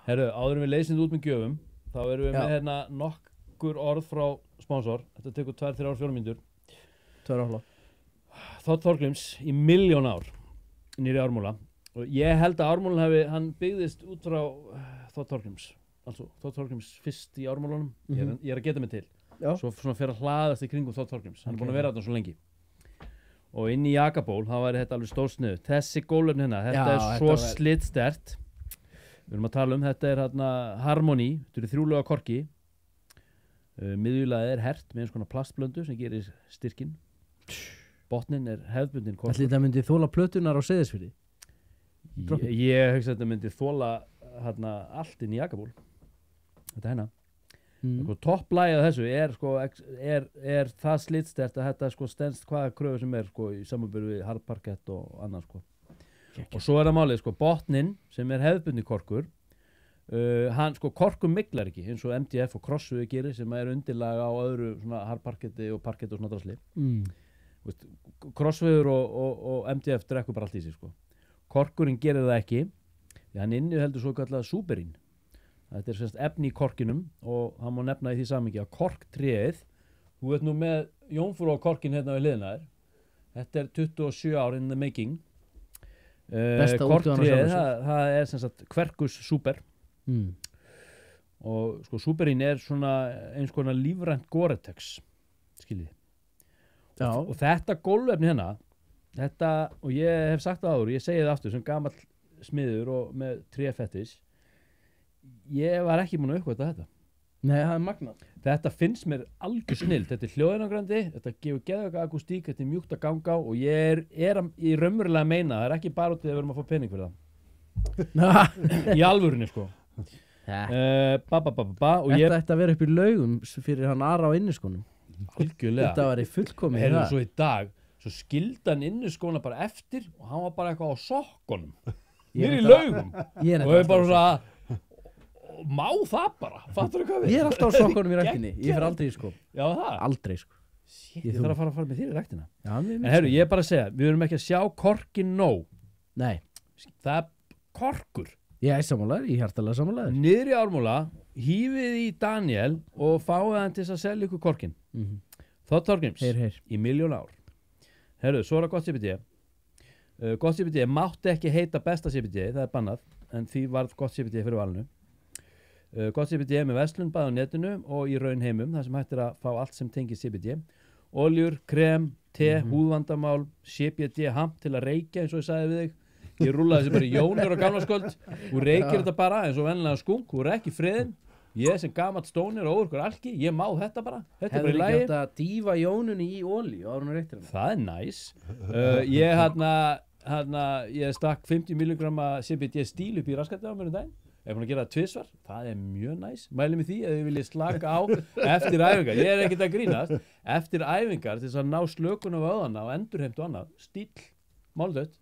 Herru, áður en við leysum þetta út með gjöfum, þá erum við Já. með hérna nokkur orð frá sponsor. Þetta tekur 2, 3 ár, 4 mínútur. 2 ára. Þótt Þorgríms í 1.000.000 ár nýri Ármúla. Og ég held að Ármúlan hann byggðist út frá Þótt Þorgríms. Altså, Þótt Þorgríms fyrst í Ármúlanum. Ég er að geta mig til. Já. Svo svona fer að hlaðast í kringum Þótt Þorgríms. Hann er búinn að Ok. vera þarna svo lengi. Og inn í jakaból, þá væri þetta alveg stórsniðu. Þessi gólöfn hérna, þetta Já, er þetta svo var- slitstert. Við erum að tala þetta er hérna Harmony, þetta eru 3 löga korki. Miðjulagið er hert með eins konar plastblöndu sem gerir styrkin. Botnin er hefðbundin korkur. Ætli þetta myndi þóla plötunar á Seyðisfirði? Ég hugsa að þetta myndi þóla hérna allt inn í jakaból. Þetta hérna. Sko, topplægið af þessu er, sko, er það slitstert að þetta sko, stendst hvaða kröfu sem er sko, í samanburði við hardparkett og annað. Sko. Og svo er það málið, sko, botnin sem er hefðbundin korkur, hann sko, korkur miglar ekki eins og MDF og Crossway gerir sem er undirlaga á öðru svona hardparketti og parketti og svona drasli. Crosswayur og MDF drekkur bara allt í sig. Sko. Korkurinn gerir það ekki, því hann inniheldur svo kallað súberín. Þetta er semst efni í korkinum og hann má nefna í því samingi að korktréið, þú veit nú með jómfrú á korkin hérna við hliðina þér, þetta er 27 ár in the making. Besta útgáfan af Korktréið, sjálfu sér. það er sem sagt Quercus super og sko súberín er svona eins konar lífrænt Gore-Tex, skiljið. Já. Og þetta gólfefni hérna, þetta, og ég hef sagt það áður, ég segi það aftur sem gamall smiður og með tréfettis, ég var ekki búinn að uppgöta þetta. Nei, það er magnað. Þetta finnst mér algjör snill, þetta er hljóðinangrandi, þetta gefur geðveiga akústík, þetta er mjúkt að ganga á og ég er í raunverulega að meina, það er ekki bara út í að við erum að fá pening fyrir það. Í alvörunni sko. Og ég Þetta ætti að vera upp í laugum fyrir hann Ara á inniskonum. algjörlega. Þetta var í fullkomið Heyrðu, það. svo í dag, svo skildi hann inniskóna bara eftir og hann var bara eitthvað á sokkunum. Ég er Mér í þetta- laugum. Ég er Og ég alltaf bara á svona, má það bara, fattur þú hvað við? Ég er alltaf á sokkunum í ræktinni. Ég fer aldrei í sko. Já, það. Aldrei sko. Ég þarf að fara með þér í ræktina. Já, En herru, ég er bara að segja, við erum ekki að sjá korkin nóg. Nei, Það er korkur. ég er sammálaður, ég er hjartalega sammálaður. Niður í Ármúla, hífið í Daniel og fáið hann til þess að selja ykkur korkin. Þótt Þorgríms, Heyr. í 1.000.000 ár. Herru, svo er það gott CBD. Gott CBD mátti ekki heita besta CBD, það er bannað, en því varð gott CBD fyrir valinu. Gott CBD með verslun bæði á netinu og í raunheimum, þar sem hægt er að fá allt sem tengir CBD. Oljur, krem, te, húðvandamál, CBD hamp til að reykja eins og ég sagði við þig. Ég rúlaði þessi bara í Jónur á gamlaskvöld. Þú reykir þetta bara eins og vennilega skunk, þú er ekki friðin. Ég sem gamalt stónir og óurkur alki, ég má þetta bara. Þetta er bara Hefur í ekki lagi. átt að dýfa jónunni í olíu áður en reyktir hann? Það er næs. Ég stakk 50 mg CBD stíl upp í raskatið á mér daginn. Ég er búin að gera það tvisvar. Það er mjög næs. Mælið mig því að þið viljið slaka á eftir æfingar. Ég er ekkert að grínast. Eftir æfingar til þess að ná slökun á vöðana og endurheimt og annað. Stíl, máldött.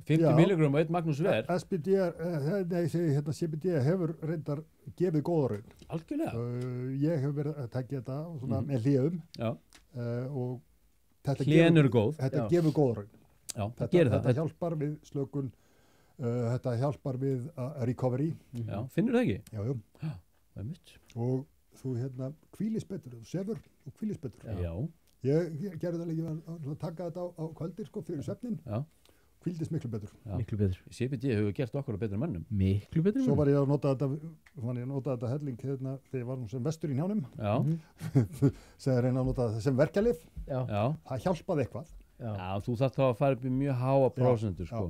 50 Já. milligram og 1 Magnús ver. SBD, nei, ég segi hérna CBD hefur reyndar gefið góða raun. Algjörlega. Ég hef verið að tekja þetta svona með hléum Já, og þetta hlén eru góð. þetta Já. gefur góða raun. Já, það gerir það. Þetta hjálpar við slökun, þetta hjálpar við recovery. Já, finnur það ekki? Já, já. Það er mitt. Og þú hérna hvílist betur, þú sefur og hvílist betur. Já. Ég gerði það líka að taka þetta á kvöldir sko fyrir svefnin, Já. hvíldist miklu betur. Já. Miklu betur. CBD hefur gert okkur að betra mönnum. Miklu betur. Svo var ég að nota þetta helling hérna þegar ég var nú sem vestur í njánum, Já, sem reyna að nota það sem verkjalið, Já. já. það hjálpaði eitthvað. Já. Já, þú þarf þá að fara upp í mjög háa prósentur, sko.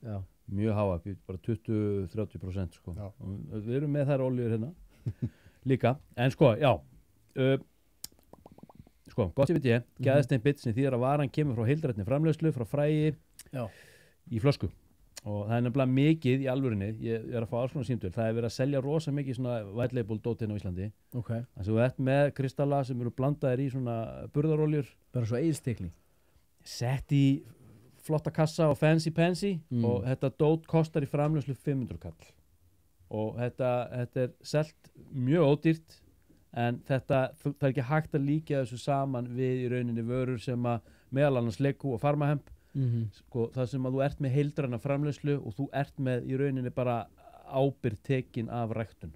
Já. Mjög háa, upp í bara 20-30%, sko. Já. Og við erum með þær oljur hérna. Líka. En sko, já. Sko, gott CBD, gæðasteinbit sem þýðir að varan kemur frá heildrætni framleiðslu, frá fræi Já. í flösku. Og það er nefnilega mikið í alvörinni, ég er að fá alls konar símtöl, það er verið að selja rosa mikið svona white label dótinn á Íslandi. Ok. Þannig að þú ert með kristalla sem eru blandaðir í svona burðaroljur, Bara svo eigðstekling. sett í flotta kassa og fancy pansy og þetta dót kostar í framleiðslu 500 kall. Og þetta er selt mjög ódýrt, en það er ekki hægt að líka þessu saman við í rauninni vörur sem að meðal annars Lego og Pharmahemp, sko, það sem að þú ert með heildræna framleiðslu og þú ert með í rauninni bara ábyrgð tekin af ræktun.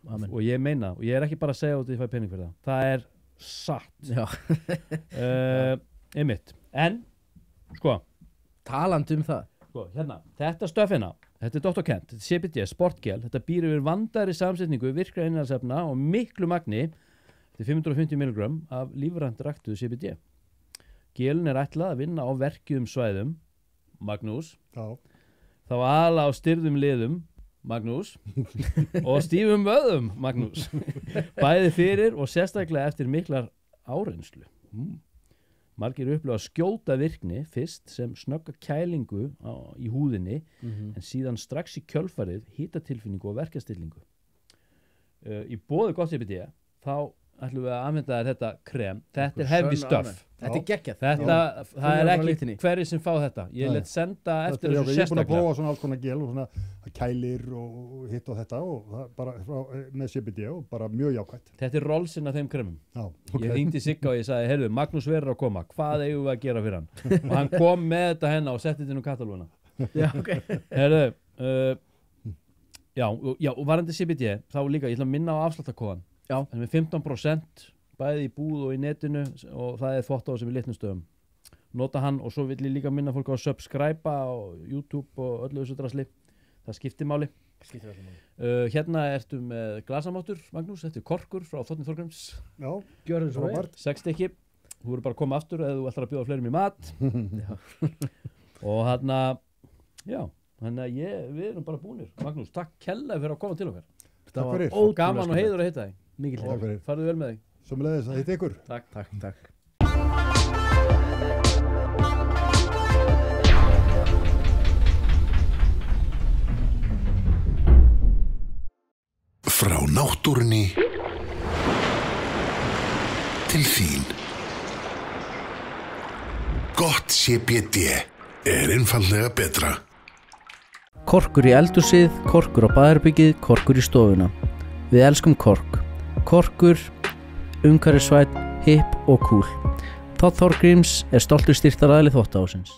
Amen. Og ég meina, og ég er ekki bara að segja út að ég fæ pening fyrir það, það er satt. Já. Einmitt. En, sko, Talandi það. sko, hérna, þetta stöfina, þetta er Dr. Kent, þetta er CBD, sportgel, þetta býr yfir vandaðri samsetningu, virkra innihaldsefna og miklu magni, þetta er 550 mg af lífrænt ræktuðu CBD. Gelin er ætlað að vinna á verkjuðum svæðum, Magnús, Já, þá ala á styrðum liðum, Magnús, og stífum vöðum, Magnús, bæði fyrir og sérstaklega eftir miklar áreynslu. Margir upplifa að skjóta virkni fyrst sem snögga kælingu í húðinni, en síðan strax í kjölfarið hitatilfinningu og verkjastillingu. Í boði gott CBD þá ætlum við að afhenda þér þetta krem. Þetta er heavy stuff. Þetta er geggjað. Það Finnur er bara ekki lyktinni. hverjir sem fá þetta. Ég Nei. let senda eftir ég þessu er búin að sérstaklega. prófa svona alls konar gel og svona kælir og hitt og þetta og það bara með CBD og bara mjög jákvætt. Þetta er rollsinn af þeim kremum. Já, Ég hringdi Sigga og ég sagði, heyrðu, Magnús verður að koma, hvað eigum við að gera fyrir hann? Og hann kom með þetta hennar og setti þetta inn á katalóguna. Já, ok. Heyrðu, já, og varandi CBD, þá líka, ég ætla að minna á afsláttakóðan. Já. En með 15% bæði í búð og í netinu og það er þvott á sem við litnum stöðum. Nota hann og svo vil ég líka minna fólk á að subscribe á YouTube og öllu þessu drasli. Það skiptir máli. Hérna ertu með glasamáttur, Magnús, þetta er korkur frá Þórni Þorgríms, já, Gjörðu svo vel. frábært. 6 stykki. Þú verður bara að koma aftur eða þú ætlar að bjóða fleirum í mat. Og hérna, já, þannig að við erum bara búnir. Magnús, takk kærlega fyrir að koma til okkar. Takk fyrir. ótrúlega Gaman og skemmtilegt. heiður að hitta þig. Mikil Takk heiður. fyrir. Farðu vel með þig. Sömuleiðis að hitta ykkur. Takk. Frá náttúrunni til þín. Gott CBD er einfaldlega betra. Korkur í eldhúsið, korkur á baðherbergið, korkur í stofuna. Við elskum kork. Korkur, umhverfisvænn, hipp og cool. Þórgríms er stoltur styrktaraðili Þvottahússins.